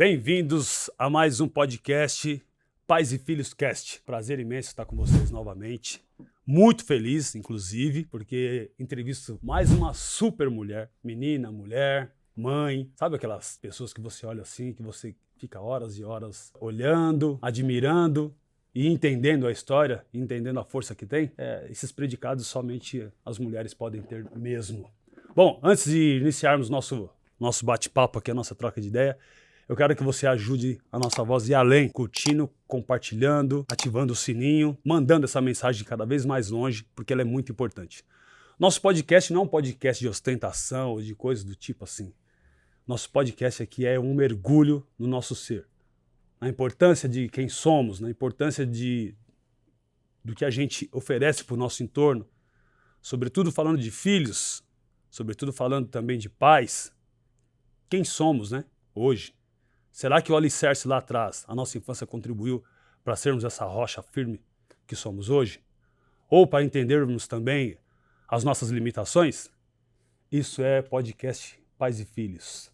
Bem-vindos a mais um podcast Pais e Filhos Cast. Prazer imenso estar com vocês novamente. Muito feliz, inclusive, porque entrevisto mais uma super mulher. Menina, mulher, mãe. Sabe aquelas pessoas que você olha assim, que você fica horas e horas olhando, admirando e entendendo a história, entendendo a força que tem? Esses predicados somente as mulheres podem ter mesmo. Bom, antes de iniciarmos nosso bate-papo aqui, a nossa troca de ideia, eu quero que você ajude a nossa voz a ir além, curtindo, compartilhando, ativando o sininho, mandando essa mensagem cada vez mais longe, porque ela é muito importante. Nosso podcast não é um podcast de ostentação ou de coisas do tipo assim. Nosso podcast aqui é um mergulho no nosso ser, na importância de quem somos, na importância do que a gente oferece para o nosso entorno, sobretudo falando de filhos, sobretudo falando também de pais. Quem somos, né, hoje? Será que o alicerce lá atrás, a nossa infância, contribuiu para sermos essa rocha firme que somos hoje? Ou para entendermos também as nossas limitações? Isso é podcast Pais e Filhos.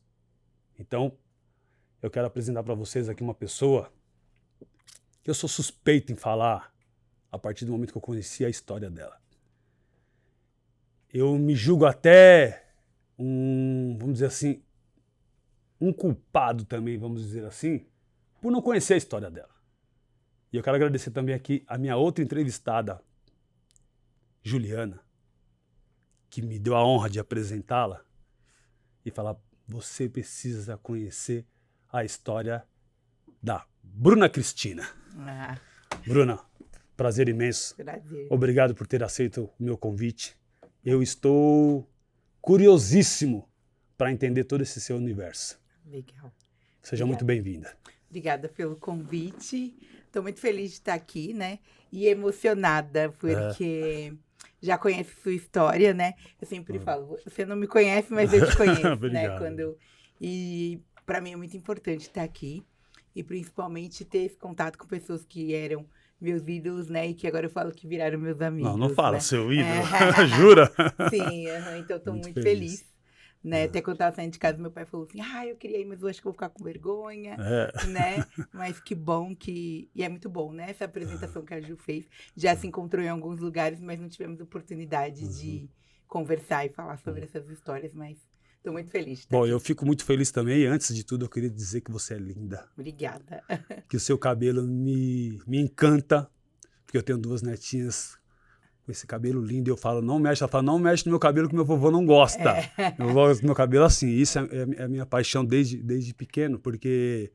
Então, eu quero apresentar para vocês aqui uma pessoa que eu sou suspeito em falar a partir do momento que eu conheci a história dela. Eu me julgo até vamos dizer assim, um culpado também, vamos dizer assim, por não conhecer a história dela. E eu quero agradecer também aqui a minha outra entrevistada, Juliana, que me deu a honra de apresentá-la e falar: você precisa conhecer a história da Bruna Cristina. Bruna, prazer imenso. Prazer. Obrigado por ter aceito o meu convite. Eu estou curiosíssimo para entender todo esse seu universo. Legal. Seja muito bem-vinda. Obrigada pelo convite. Estou muito feliz de estar aqui, né? E emocionada, porque já conheço sua história, né? Eu sempre falo, você não me conhece, mas eu te conheço, né? E para mim é muito importante estar aqui. E principalmente ter esse contato com pessoas que eram meus ídolos, né? E que agora eu falo que viraram meus amigos. Não fala, né? seu ídolo. Jura? Sim, então estou muito feliz. Né? Até quando eu tava saindo de casa, meu pai falou assim: eu queria ir, mas eu acho que eu vou ficar com vergonha, né? Mas que bom que... E é muito bom, né? Essa apresentação que a Ju fez. Já se encontrou em alguns lugares, mas não tivemos oportunidade de conversar e falar sobre essas histórias, mas estou muito feliz de estar aqui. Eu fico muito feliz também. E antes de tudo, eu queria dizer que você é linda. Obrigada. Que o seu cabelo me encanta, porque eu tenho duas netinhas com esse cabelo lindo, e eu falo, não mexe. Ela fala, não mexe no meu cabelo que meu vovô não gosta. Eu gosto do meu cabelo assim. Isso é a minha paixão desde pequeno, porque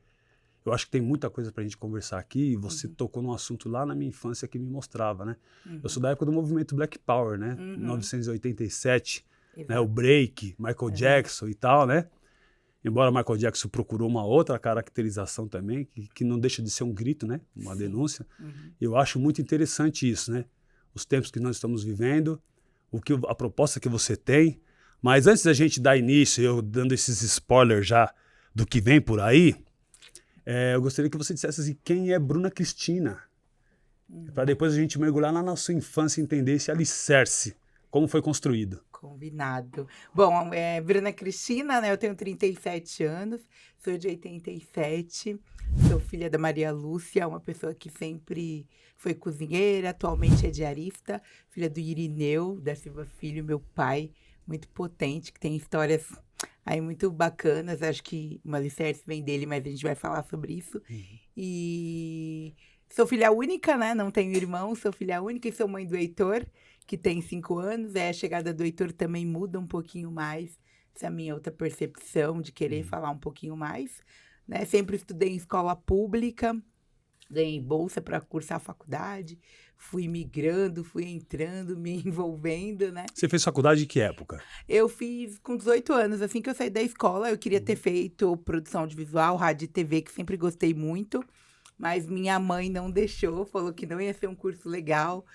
eu acho que tem muita coisa pra gente conversar aqui, e você tocou num assunto lá na minha infância que me mostrava, né? Eu sou da época do movimento Black Power, né? 1987, né? O break, Michael Jackson e tal, né? Embora Michael Jackson procurou uma outra caracterização também, que não deixa de ser um grito, né? Uma denúncia. Eu acho muito interessante isso, né? Os tempos que nós estamos vivendo, a proposta que você tem. Mas antes da gente dar início, eu dando esses spoilers já do que vem por aí, eu gostaria que você dissesse assim, quem é Bruna Cristina? Para depois a gente mergulhar lá na sua infância e entender esse alicerce, como foi construído. Combinado. Bom, Bruna Cristina, né? Eu tenho 37 anos, sou de 87, sou filha da Maria Lúcia, uma pessoa que sempre foi cozinheira, atualmente é diarista, filha do Irineu da Silva Filho, meu pai, muito potente, que tem histórias aí muito bacanas. Acho que o alicerce vem dele, mas a gente vai falar sobre isso. E sou filha única, né? Não tenho irmão, sou filha única e sou mãe do Heitor, que tem 5 anos. A chegada do Heitor também muda um pouquinho mais essa minha outra percepção de querer falar um pouquinho mais, né? Sempre estudei em escola pública, ganhei bolsa para cursar a faculdade, fui migrando, fui entrando, me envolvendo, né? Você fez faculdade em que época? Eu fiz com 18 anos, assim que eu saí da escola. Eu queria ter feito produção audiovisual, rádio e TV, que sempre gostei muito. Mas minha mãe não deixou, falou que não ia ser um curso legal.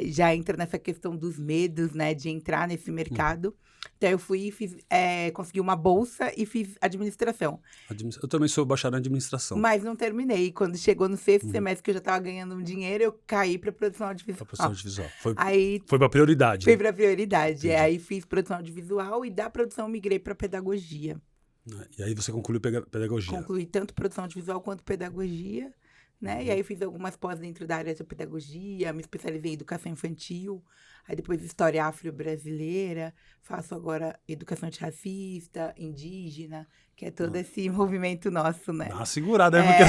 Já entra nessa questão dos medos, né, de entrar nesse mercado. Então, eu fui e consegui uma bolsa e fiz administração. Eu também sou bacharel em administração. Mas não terminei. Quando chegou no 6º semestre, que eu já estava ganhando um dinheiro, eu caí para produção audiovisual. Produção audiovisual. Foi para prioridade. Foi para prioridade. Aí fiz produção audiovisual e da produção migrei para pedagogia. E aí você concluiu pedagogia. Concluí tanto produção audiovisual quanto pedagogia, né? E aí fiz algumas pós dentro da área de pedagogia, me especializei em educação infantil, aí depois história afro-brasileira, faço agora educação antirracista, indígena, que é todo esse movimento nosso, né? Dá uma segurada aí, porque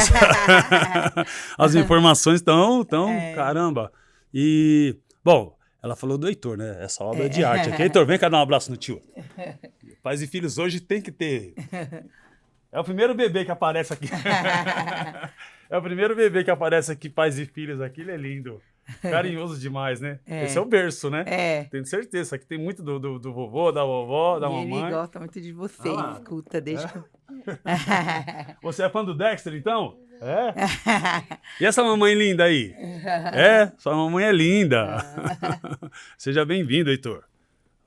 as informações estão, caramba. E, bom, ela falou do Heitor, né? Essa obra é de arte aqui. Heitor, vem cá dar um abraço no tio. Pais e filhos hoje tem que ter. É o primeiro bebê que aparece aqui. É o primeiro bebê que aparece aqui, pais e filhos aqui. Ele é lindo. Carinhoso demais, né? Esse é o berço, né? Tenho certeza. Aqui tem muito do vovô, da vovó, da mamãe. Ele gosta muito de você, escuta desde que... Você é fã do Dexter, então? É? E essa mamãe linda aí? Sua mamãe é linda. Seja bem-vindo, Heitor.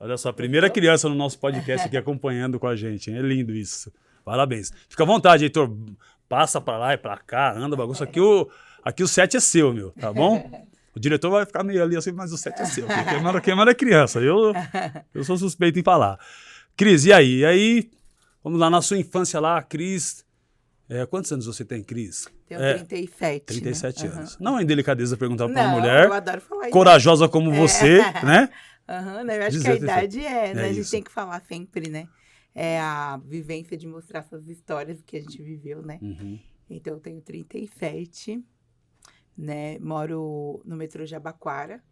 Olha só, a primeira criança no nosso podcast aqui acompanhando com a gente, hein? É lindo isso. Parabéns. Fica à vontade, Heitor. Passa pra lá e pra cá, anda bagunça. Aqui o set é seu, meu, tá bom? O diretor vai ficar meio ali assim, mas o set é seu. Quem manda é criança. Eu sou suspeito em falar. Cris, e aí? E aí, vamos lá, na sua infância lá, Cris... quantos anos você tem, Cris? Tenho 37. 37 né? anos. Não é indelicadeza perguntar pra uma Não, mulher eu adoro falar isso. corajosa como você, né? Né? Eu acho que a idade né? A gente tem que falar sempre, né? É a vivência de mostrar essas histórias que a gente viveu, né? Então, eu tenho 37, né? Moro no metrô Jabaquara.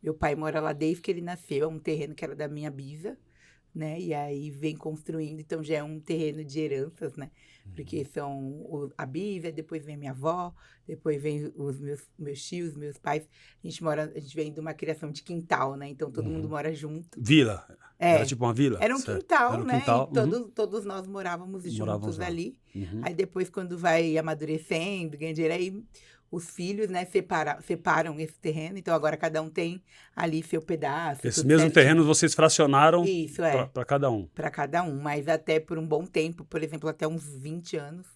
Meu pai mora lá desde que ele nasceu, é um terreno que era da minha bisa, né? E aí vem construindo, então já é um terreno de heranças, né? Porque são a bisa, depois vem minha avó, depois vem os meus tios, meus pais. A gente vem de uma criação de quintal, né? Então todo mundo mora junto. Vila? Era tipo uma vila? Era um quintal, Era um né? quintal. E todos nós morávamos juntos ali. Aí depois, quando vai amadurecendo, ganha dinheiro, aí os filhos, né, separam esse terreno. Então, agora cada um tem ali seu pedaço. Esse mesmo terreno vocês fracionaram para cada um? Para cada um, mas até por um bom tempo, por exemplo, até uns 20 anos,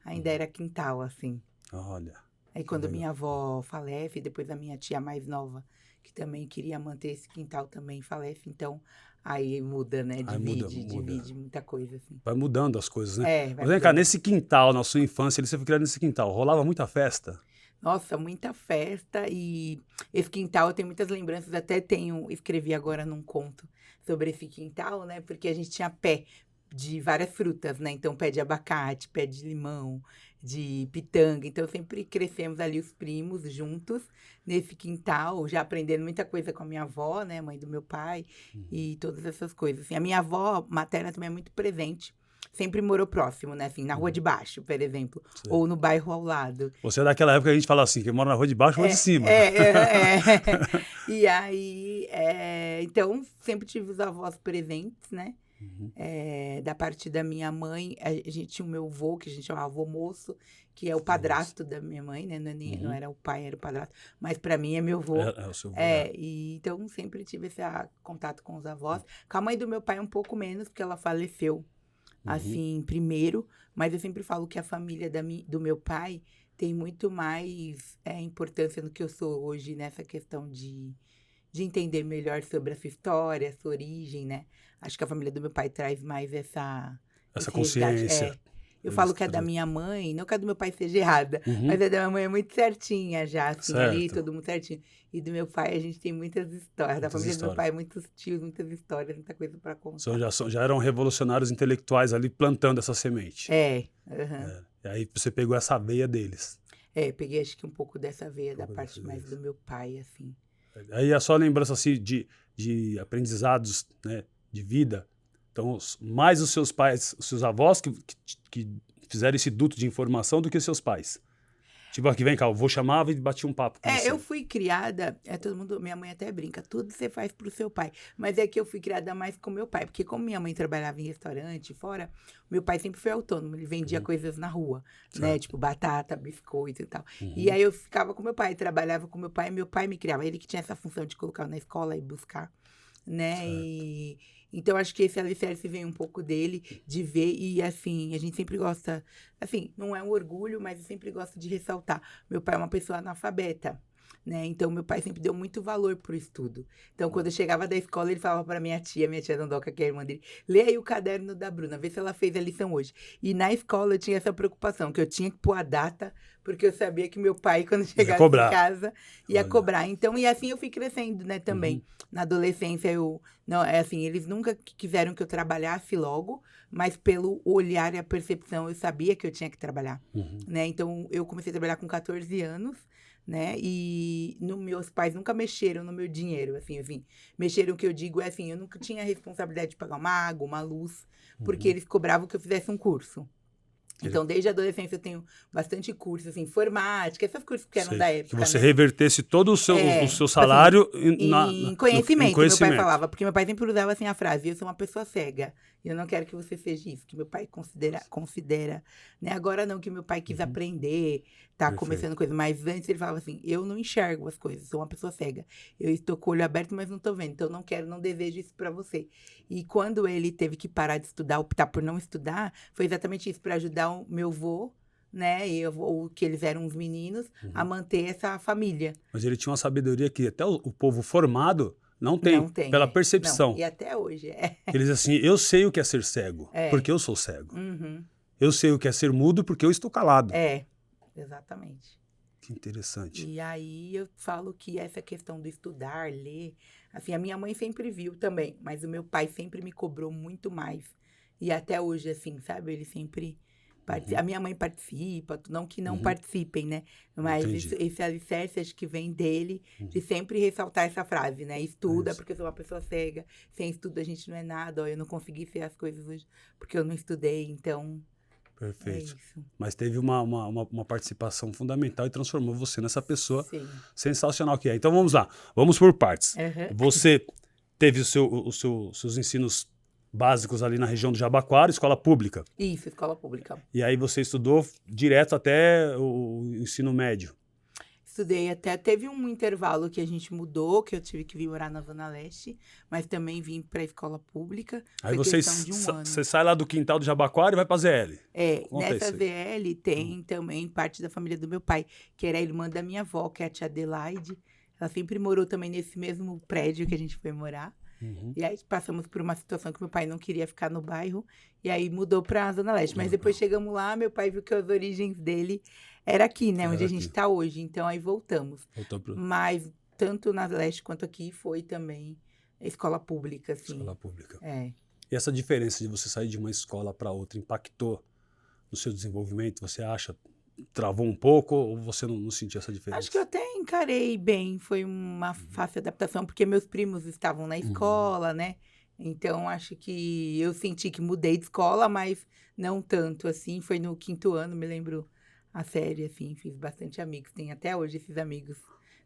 ainda era quintal, assim. Olha. Aí quando minha avó falece, depois a minha tia mais nova, que também queria manter esse quintal, também falece. Então, aí muda, né? Divide muita coisa, assim. Vai mudando as coisas, né? Vai Mas vem cá, nesse quintal, na sua infância, você foi criado nesse quintal, rolava muita festa? Nossa, muita festa, e esse quintal eu tenho muitas lembranças, até escrevi agora num conto sobre esse quintal, né? Porque a gente tinha pé de várias frutas, né? Então, pé de abacate, pé de limão, de pitanga. Então, sempre crescemos ali os primos juntos nesse quintal, já aprendendo muita coisa com a minha avó, né? Mãe do meu pai, e todas essas coisas. Assim, a minha avó materna também é muito presente. Sempre morou próximo, né? Assim, na rua de baixo, por exemplo. Sim. Ou no bairro ao lado. Você é daquela época que a gente fala assim, que mora na rua de baixo ou de cima. E aí, então, sempre tive os avós presentes, né? Da parte da minha mãe, a gente tinha o meu avô, que a gente chamava avô moço, que é o padrasto da minha mãe, né? Não era o pai, era o padrasto. Mas para mim é meu avô. É o seu avô. E então sempre tive esse contato com os avós. Com a mãe do meu pai um pouco menos, porque ela faleceu. Assim, primeiro, mas eu sempre falo que a família do meu pai tem muito mais importância no que eu sou hoje, nessa questão de entender melhor sobre a sua história, a sua origem, né? Acho que a família do meu pai traz mais essa consciência. Eu falo que a da minha mãe, não que a do meu pai seja errada, mas a da minha mãe é muito certinha já, assim, ali, todo mundo certinho. E do meu pai, a gente tem muitas histórias. Da família do meu pai, muitos tios, muitas histórias, muita coisa para contar. Já eram revolucionários intelectuais ali plantando essa semente. E aí você pegou essa veia deles. Peguei acho que um pouco dessa veia da parte mais do meu pai, assim. Aí a sua lembrança, assim, de aprendizados, né, de vida. Então, mais os seus pais, os seus avós que fizeram esse duto de informação do que seus pais. Tipo, aqui vem cá, eu chamava e batia um papo com você. Eu fui criada, todo mundo, minha mãe até brinca, tudo você faz pro seu pai. Mas é que eu fui criada mais com meu pai, porque como minha mãe trabalhava em restaurante fora, meu pai sempre foi autônomo, ele vendia coisas na rua, né? Tipo batata, biscoito e tal. E aí eu ficava com meu pai, trabalhava com meu pai me criava. Ele que tinha essa função de colocar na escola e buscar, né? Então, acho que esse alicerce vem um pouco dele, de ver, e assim, a gente sempre gosta, assim, não é um orgulho, mas eu sempre gosto de ressaltar. Meu pai é uma pessoa analfabeta, né? Então, meu pai sempre deu muito valor pro estudo. Então, quando eu chegava da escola, ele falava pra minha tia Dandoca, que é a irmã dele, lê aí o caderno da Bruna, vê se ela fez a lição hoje. E na escola eu tinha essa preocupação, que eu tinha que pôr a data, porque eu sabia que meu pai, quando chegasse em casa, ia cobrar. Então, e assim eu fui crescendo, né, também. Na adolescência, eles nunca quiseram que eu trabalhasse logo, mas pelo olhar e a percepção, eu sabia que eu tinha que trabalhar, né? Então, eu comecei a trabalhar com 14 anos, né? E meus pais nunca mexeram no meu dinheiro, assim, mexeram, o que eu digo é assim, eu nunca tinha a responsabilidade de pagar uma água, uma luz, porque eles cobravam que eu fizesse um curso. Então, desde a adolescência, eu tenho bastante curso, assim, informática, esses cursos que eram da época. Que você revertesse todo o seu salário em conhecimento, meu pai falava. Porque meu pai sempre usava assim a frase, eu sou uma pessoa cega, e eu não quero que você seja isso, que meu pai considera, né? Agora não, que meu pai quis aprender, tá começando coisa, mas antes ele falava assim, eu não enxergo as coisas, sou uma pessoa cega. Eu estou com o olho aberto, mas não estou vendo, então não desejo isso para você. E quando ele teve que parar de estudar, optar por não estudar, foi exatamente isso, para ajudar o meu avô, né, que eles eram uns meninos, a manter essa família. Mas ele tinha uma sabedoria que até o povo formado não tem pela percepção. Não, e até hoje, Eles assim, eu sei o que é ser cego, porque eu sou cego. Eu sei o que é ser mudo, porque eu estou calado. Exatamente. Que interessante. E aí eu falo que essa questão do estudar, ler, assim, a minha mãe sempre viu também, mas o meu pai sempre me cobrou muito mais. E até hoje, assim, sabe, ele sempre... A minha mãe participa, não que não participem, né? Mas esse alicerce acho que vem dele, de sempre ressaltar essa frase, né? Estuda, porque eu sou uma pessoa cega. Sem estudo a gente não é nada. Ó, eu não consegui ser as coisas hoje porque eu não estudei, então... Perfeito. Mas teve uma participação fundamental e transformou você nessa pessoa sensacional que é. Então vamos lá, vamos por partes. Você teve seus ensinos básicos ali na região do Jabaquara, escola pública. Isso, escola pública. E aí você estudou direto até o ensino médio. Estudei até, teve um intervalo que a gente mudou, que eu tive que vir morar na Zona Leste, mas também vim para a escola pública. Aí você sai lá do quintal do Jabaquara e vai para a ZL. Nessa ZL tem também parte da família do meu pai, que era a irmã da minha avó, que é a tia Adelaide. Ela sempre morou também nesse mesmo prédio que a gente foi morar. E aí passamos por uma situação que meu pai não queria ficar no bairro, e aí mudou para a Zona Leste. Mas depois chegamos lá, meu pai viu que as origens dele era aqui, né? Onde a gente está hoje. Então, aí voltamos. Mas, tanto na Leste quanto aqui, foi também a escola pública, assim. Escola pública. E essa diferença de você sair de uma escola para outra impactou no seu desenvolvimento? Você acha? Travou um pouco ou você não sentiu essa diferença? Acho que eu até encarei bem. Foi uma fácil adaptação, porque meus primos estavam na escola, né? Então, acho que eu senti que mudei de escola, mas não tanto, assim. Foi no 5º ano, me lembro... a série, assim, fiz bastante amigos, tem até hoje esses amigos,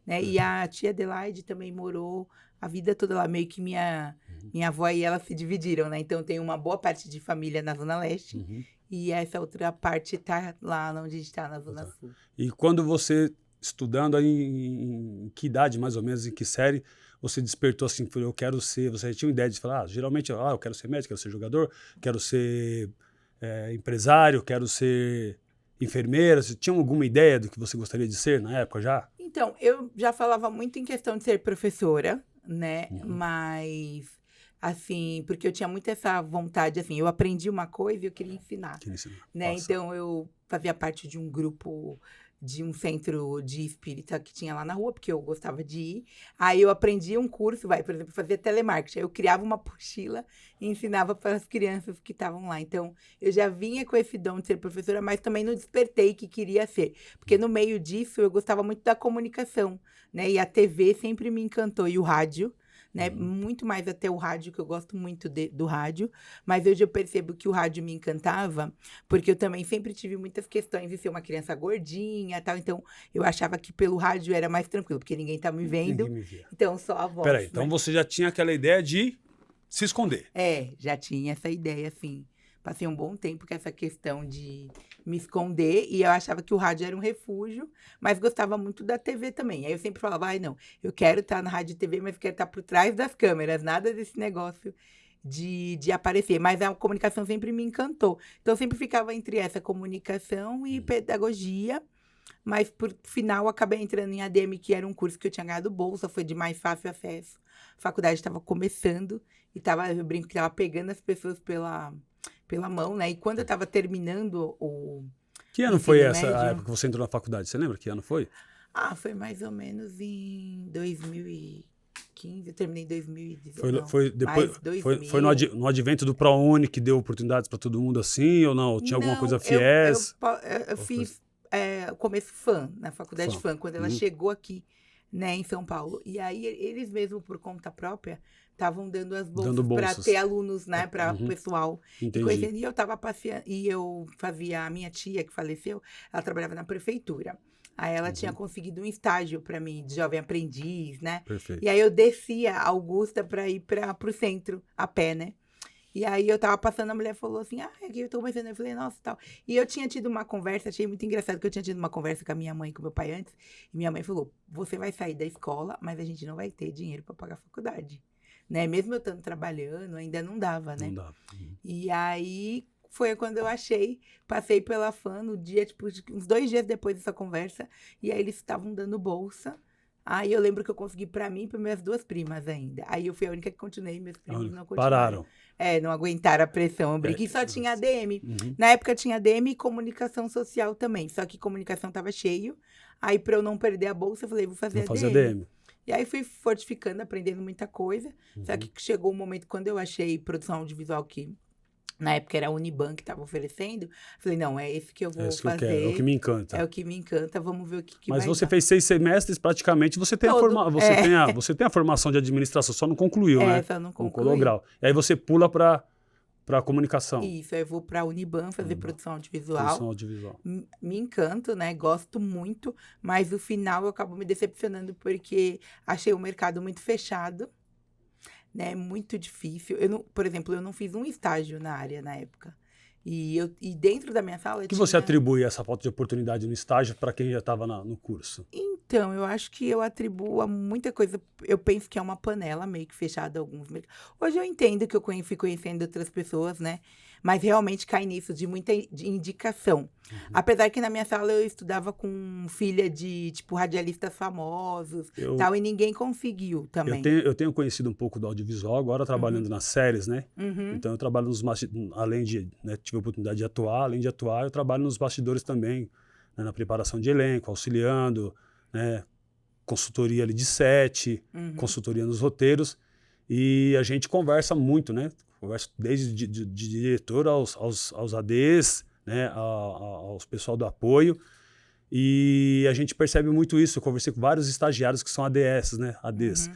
né? E a tia Adelaide também morou a vida toda lá, meio que minha avó e ela se dividiram, né? Então, tem uma boa parte de família na Zona Leste e essa outra parte tá lá onde a gente tá, na Zona Sul. E quando você, estudando aí, em que idade, mais ou menos, em que série, você despertou assim, eu quero ser, você tinha uma ideia de falar, geralmente, eu quero ser médico, quero ser jogador, quero ser empresário, quero ser... enfermeira, você tinha alguma ideia do que você gostaria de ser na época já? Então, eu já falava muito em questão de ser professora, né? Mas, assim, porque eu tinha muito essa vontade, assim, eu aprendi uma coisa e eu queria ensinar. Né? Então, eu fazia parte de um grupo, de um centro de espírita que tinha lá na rua, porque eu gostava de ir. Aí eu aprendi um curso, por exemplo, fazia telemarketing. Aí eu criava uma apostila e ensinava para as crianças que estavam lá. Então, eu já vinha com esse dom de ser professora, mas também não despertei que queria ser. Porque no meio disso, eu gostava muito da comunicação, né? E a TV sempre me encantou, e o rádio. Né? Muito mais até o rádio, que eu gosto muito do rádio, mas hoje eu percebo que o rádio me encantava, porque eu também sempre tive muitas questões de ser uma criança gordinha e tal, então eu achava que pelo rádio era mais tranquilo, porque ninguém tá me vendo, então só a voz. Peraí, então você já tinha aquela ideia de se esconder? Já tinha essa ideia, assim. Passei um bom tempo com essa questão de me esconder, e eu achava que o rádio era um refúgio, mas gostava muito da TV também. Aí eu sempre falava, não, eu quero estar na rádio e TV, mas quero estar por trás das câmeras, nada desse negócio de aparecer. Mas a comunicação sempre me encantou. Então eu sempre ficava entre essa comunicação e pedagogia, mas por final acabei entrando em ADM, que era um curso que eu tinha ganhado bolsa, foi de mais fácil acesso. A faculdade estava começando e eu brinco que estava pegando as pessoas pela mão, né? E quando eu estava terminando o Que ano ensino foi essa a médio, época que você entrou na faculdade? Você lembra que ano foi? foi mais ou menos em 2015, eu terminei em 2019. Foi depois, foi no advento do ProUni que deu oportunidades para todo mundo assim ou não? Tinha alguma coisa FIES? Eu fiz começo FAM, na faculdade FAM. FAM, quando ela chegou aqui, né, em São Paulo. E aí eles mesmos, por conta própria, estavam dando as bolsas para ter alunos, né, para o pessoal. Entendi. E eu estava passeando, e eu fazia, a minha tia que faleceu, ela trabalhava na prefeitura. Aí ela tinha conseguido um estágio para mim, de jovem aprendiz, né? Perfeito. E aí eu descia a Augusta para ir para o centro, a pé, né? E aí eu tava passando, a mulher falou assim, aqui eu tô começando. Eu falei, nossa, tal. E eu tinha tido uma conversa, achei muito engraçado, que eu tinha tido uma conversa com a minha mãe e com meu pai antes. E minha mãe falou, você vai sair da escola, mas a gente não vai ter dinheiro para pagar a faculdade. Né? Mesmo eu estando trabalhando, ainda não dava, né? Não dava. E aí foi quando eu passei pela FAM no dia, tipo, uns 2 dias depois dessa conversa, e aí eles estavam dando bolsa. Aí eu lembro que eu consegui pra mim e para minhas 2 primas ainda. Aí eu fui a única que continuei, meus primos não continuaram. Pararam. Não aguentaram a pressão. Eu brinquei, só tinha ADM. Na época tinha ADM e comunicação social também, só que comunicação tava cheio. Aí pra eu não perder a bolsa, eu falei, vou fazer ADM. E aí fui fortificando, aprendendo muita coisa. Só que chegou um momento, quando eu achei produção audiovisual que na época era a Uniban que estava oferecendo, falei, não, é esse que eu vou fazer. Que eu quero, é o que me encanta. É o que me encanta, vamos ver o que Mas vai você dar. fez 6 semestres, praticamente, você tem você tem a formação de administração, só não concluiu, né? Só não concluiu. concluí. Grau. E aí você pula para comunicação. Isso, aí eu vou para a Uniban fazer produção audiovisual. Produção audiovisual. Me encanto, né? Gosto muito, mas no final eu acabo me decepcionando porque achei o mercado muito fechado. Né, muito difícil. Por exemplo, eu não fiz um estágio na área na época. E dentro da minha sala O que você atribui essa falta de oportunidade no estágio para quem já estava no curso? Então, eu acho que eu atribuo a muita coisa. Eu penso que é uma panela meio que fechada alguns mercados. Hoje eu entendo que eu fui conhecendo outras pessoas, né? Mas realmente cai nisso, de muita indicação. Apesar que na minha sala eu estudava com filha de, tipo, radialistas famosos, tal, e ninguém conseguiu também. Eu tenho conhecido um pouco do audiovisual, agora trabalhando nas séries, né? Então eu trabalho nos bastidores, além de, né, tive a oportunidade de atuar, além de atuar, eu trabalho nos bastidores também, né, na preparação de elenco, auxiliando, né, consultoria ali de set, consultoria nos roteiros, e a gente conversa muito, né? Converso desde de diretor aos ADs, né, aos pessoal do apoio, e a gente percebe muito isso. Eu conversei com vários estagiários que são ADS, né, ADs,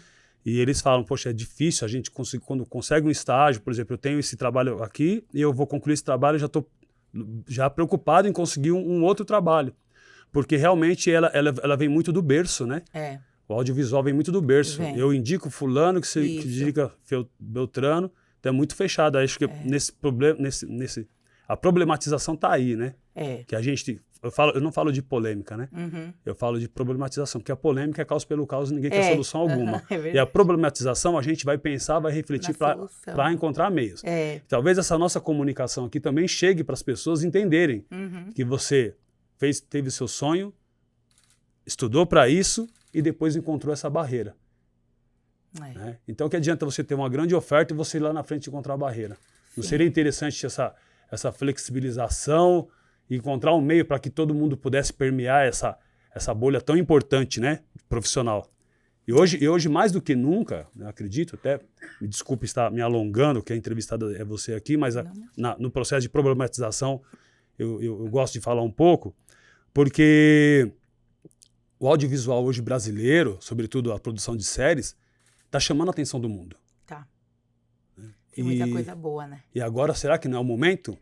e eles falam, poxa, é difícil a gente quando consegue um estágio, por exemplo, eu tenho esse trabalho aqui e eu vou concluir esse trabalho, eu já estou já preocupado em conseguir um outro trabalho, porque realmente ela vem muito do berço, né? O audiovisual vem muito do berço. Eu indico fulano que indica Beltrano. Então é muito fechado. Acho que nesse problema, a problematização está aí, né? Que a gente, eu não falo de polêmica, né? Eu falo de problematização, porque a polêmica é caos pelo caos e ninguém quer solução alguma. E a problematização a gente vai pensar, vai refletir para encontrar meios. Talvez essa nossa comunicação aqui também chegue para as pessoas entenderem que você teve seu sonho, estudou para isso e depois encontrou essa barreira. Né? Então, que adianta você ter uma grande oferta e você ir lá na frente encontrar a barreira? Não seria interessante essa flexibilização e encontrar um meio para que todo mundo pudesse permear essa bolha tão importante, né, profissional? E hoje, mais do que nunca, eu acredito, até, me desculpe estar me alongando, que a entrevistada é você aqui, mas no processo de problematização eu gosto de falar um pouco, porque o audiovisual hoje brasileiro, sobretudo a produção de séries, está chamando a atenção do mundo. Tá. Tem muita coisa boa, né? E agora, será que não é o momento?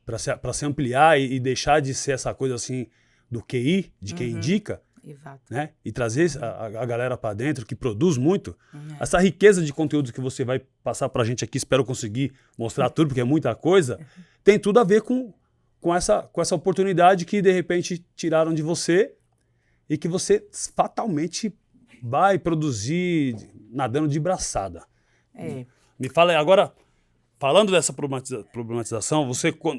Para se ampliar e deixar de ser essa coisa assim do QI, de quem indica, Exato. Né? E trazer a galera para dentro, que produz muito. Essa riqueza de conteúdo que você vai passar para a gente aqui, espero conseguir mostrar tudo, porque é muita coisa, tem tudo a ver com essa oportunidade que, de repente, tiraram de você e que você fatalmente vai produzir nadando de braçada. Me fala aí, agora, falando dessa problematização,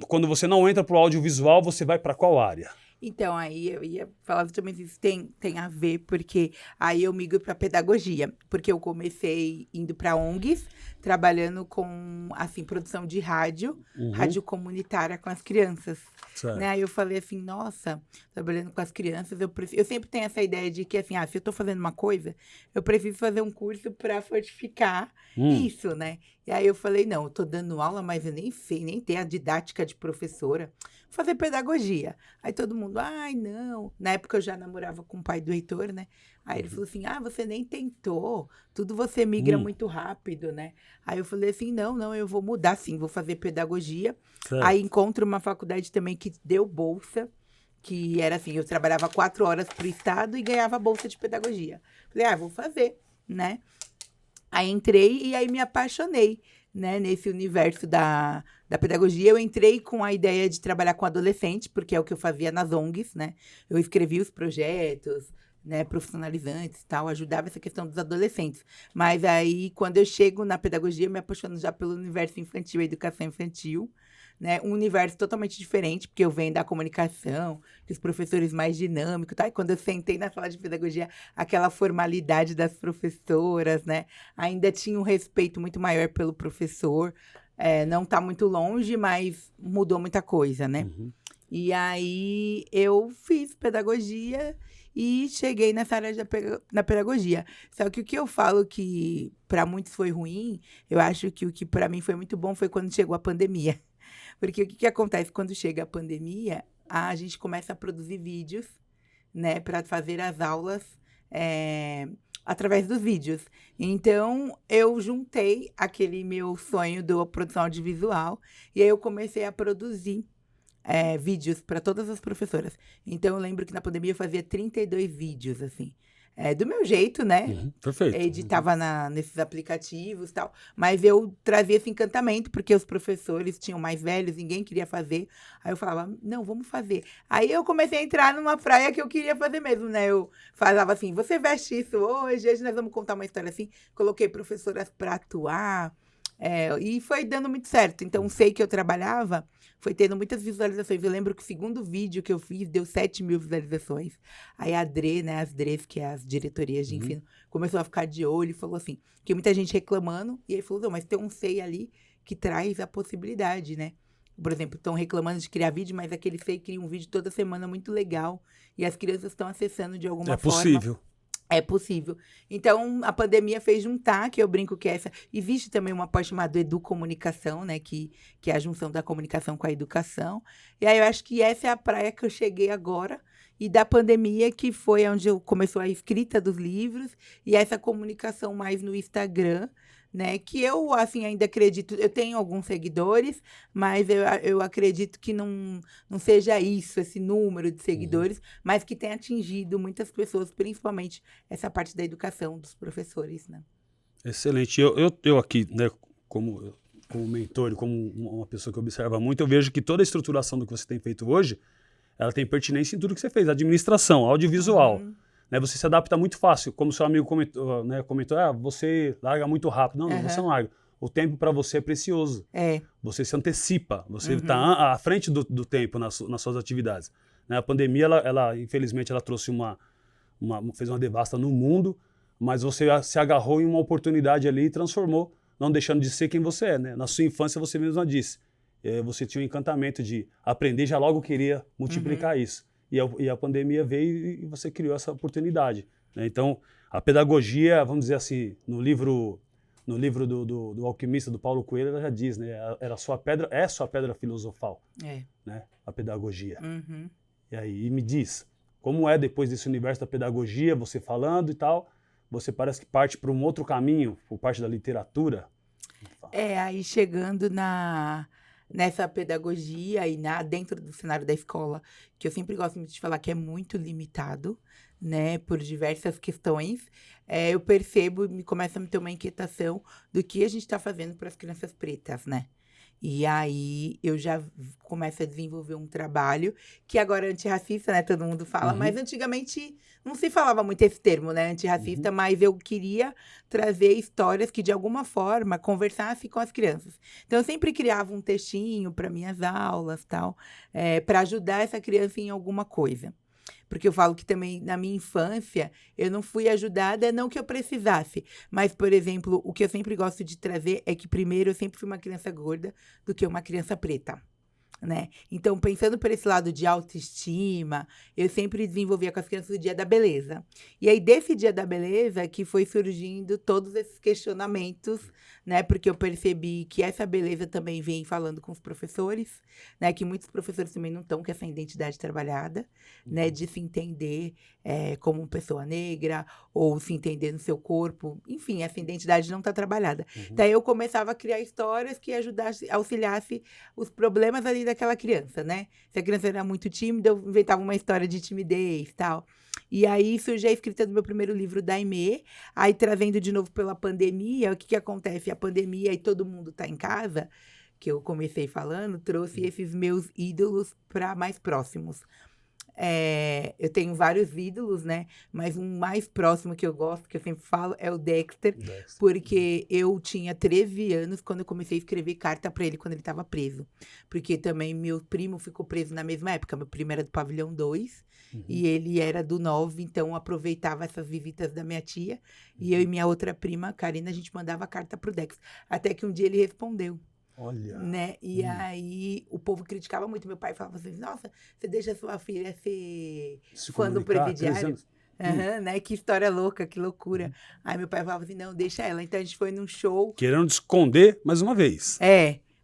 quando você não entra para o audiovisual, você vai para qual área? Então, aí eu ia falar justamente isso, tem a ver, porque aí eu migro para pedagogia, porque eu comecei indo para ONGs, trabalhando com, assim, produção de rádio, rádio comunitária com as crianças, Certo. né? Aí eu falei assim, nossa, trabalhando com as crianças, eu sempre tenho essa ideia de que, assim, se eu tô fazendo uma coisa, eu preciso fazer um curso para fortificar isso, né? E aí eu falei, não, eu tô dando aula, mas eu nem sei, nem tenho a didática de professora, vou fazer pedagogia. Aí todo mundo, ai, não. Na época eu já namorava com o pai do Heitor, né? Aí ele falou assim, você nem tentou, tudo você migra muito rápido, né? Aí eu falei assim, não, eu vou mudar sim, vou fazer pedagogia. Certo. Aí encontro uma faculdade também que deu bolsa, que era assim, eu trabalhava 4 horas pro estado e ganhava bolsa de pedagogia. Falei, vou fazer, né? Aí entrei e aí me apaixonei, né, nesse universo da pedagogia. Eu entrei com a ideia de trabalhar com adolescente, porque é o que eu fazia nas ONGs, né? Eu escrevia os projetos, né, profissionalizantes e tal, ajudava essa questão dos adolescentes. Mas aí, quando eu chego na pedagogia, eu me apaixono já pelo universo infantil, a educação infantil, né? Um universo totalmente diferente, porque eu venho da comunicação, dos professores mais dinâmicos, tá? E quando eu sentei na sala de pedagogia, aquela formalidade das professoras, né? Ainda tinha um respeito muito maior pelo professor. Não tá muito longe, mas mudou muita coisa, né? E aí eu fiz pedagogia e cheguei nessa área na pedagogia. Só que o que eu falo que para muitos foi ruim, eu acho que o que para mim foi muito bom foi quando chegou a pandemia. Porque o que acontece quando chega a pandemia, a gente começa a produzir vídeos, né, para fazer as aulas através dos vídeos. Então, eu juntei aquele meu sonho da produção audiovisual e aí eu comecei a produzir vídeos para todas as professoras. Então, eu lembro que na pandemia eu fazia 32 vídeos, assim. Do meu jeito, né? Perfeito. Editava nesses aplicativos e tal. Mas eu trazia esse encantamento, porque os professores tinham mais velhos, ninguém queria fazer. Aí eu falava, não, vamos fazer. Aí eu comecei a entrar numa praia que eu queria fazer mesmo, né? Eu falava assim, você veste isso hoje nós vamos contar uma história assim. Coloquei professoras para atuar. E foi dando muito certo. Então, sei que eu trabalhava, foi tendo muitas visualizações. Eu lembro que o segundo vídeo que eu fiz deu 7.000 visualizações. Aí a Dre, né, as Dres, que é as diretorias de ensino, começou a ficar de olho e falou assim, que muita gente reclamando, e aí falou, não, mas tem um SEI ali que traz a possibilidade, né? Por exemplo, estão reclamando de criar vídeo, mas aquele SEI cria um vídeo toda semana muito legal, e as crianças estão acessando de alguma forma. É possível. É possível. Então, a pandemia fez juntar, que eu brinco que existe também uma parte chamada educomunicação, né? Que é a junção da comunicação com a educação. E aí, eu acho que essa é a praia que eu cheguei agora. E da pandemia, que foi onde começou a escrita dos livros. E essa comunicação mais no Instagram, né? Que eu, assim, ainda acredito... Eu tenho alguns seguidores, mas eu acredito que não seja isso, esse número de seguidores, mas que tenha atingido muitas pessoas, principalmente essa parte da educação dos professores, né? Excelente. Eu aqui, né, como mentor, como uma pessoa que observa muito, eu vejo que toda a estruturação do que você tem feito hoje, ela tem pertinência em tudo que você fez. Administração, audiovisual. Né, você se adapta muito fácil. Como seu amigo comentou, você larga muito rápido. Não, você não larga. O tempo para você é precioso. Você se antecipa. Você está à frente do tempo nas suas atividades. Né, a pandemia, ela infelizmente, ela trouxe fez uma devasta no mundo, mas você se agarrou em uma oportunidade ali e transformou, não deixando de ser quem você é. Né? Na sua infância, você mesma disse. Você tinha um encantamento de aprender, já logo queria multiplicar isso. E a pandemia veio e você criou essa oportunidade. Né? Então, a pedagogia, vamos dizer assim, no livro do Alquimista, do Paulo Coelho, ela já diz, né? É sua pedra filosofal, né? A pedagogia. E aí me diz, como é depois desse universo da pedagogia, você falando e tal, você parece que parte para um outro caminho, por parte da literatura? Aí chegando nessa pedagogia e dentro do cenário da escola, que eu sempre gosto muito de falar que é muito limitado, né, por diversas questões, eu percebo e começa a me ter uma inquietação do que a gente está fazendo para as crianças pretas, né? E aí eu já começo a desenvolver um trabalho que agora é antirracista, né? Todo mundo fala, Uhum. mas antigamente não se falava muito esse termo, né? Antirracista, mas eu queria trazer histórias que de alguma forma conversassem com as crianças. Então eu sempre criava um textinho para minhas aulas, tal, para ajudar essa criança em alguma coisa. Porque eu falo que também na minha infância eu não fui ajudada, não que eu precisasse, mas, por exemplo, o que eu sempre gosto de trazer é que primeiro eu sempre fui uma criança gorda do que uma criança preta. Né? Então, pensando por esse lado de autoestima, eu sempre desenvolvia com as crianças o Dia da Beleza. E aí, desse Dia da Beleza, que foi surgindo todos esses questionamentos, né? Porque eu percebi que essa beleza também vem falando com os professores, né? Que muitos professores também não estão com essa identidade trabalhada, né? De se entender como uma pessoa negra, ou se entender no seu corpo. Enfim, essa identidade não está trabalhada. Daí eu começava a criar histórias que ajudassem, auxiliassem os problemas ali daquela criança, né? Se a criança era muito tímida, eu inventava uma história de timidez e tal. E aí surgiu a escrita do meu primeiro livro, Daimê. Aí, trazendo de novo pela pandemia, o que acontece? A pandemia e todo mundo tá em casa, que eu comecei falando, trouxe esses meus ídolos para mais próximos. Eu tenho vários ídolos, né? Mas um mais próximo que eu gosto, que eu sempre falo, é o Dexter. Porque eu tinha 13 anos quando eu comecei a escrever carta para ele quando ele estava preso. Porque também meu primo ficou preso na mesma época. Meu primo era do Pavilhão 2 e ele era do 9, então eu aproveitava essas visitas da minha tia. E eu e minha outra prima, Karina, a gente mandava carta pro Dexter. Até que um dia ele respondeu. Olha. Né? E aí o povo criticava muito. Meu pai falava assim, nossa, você deixa sua filha ser fã do presidiário? Né? Que história louca, que loucura. Aí meu pai falava assim, não, deixa ela. Então a gente foi num show. Querendo esconder mais uma vez.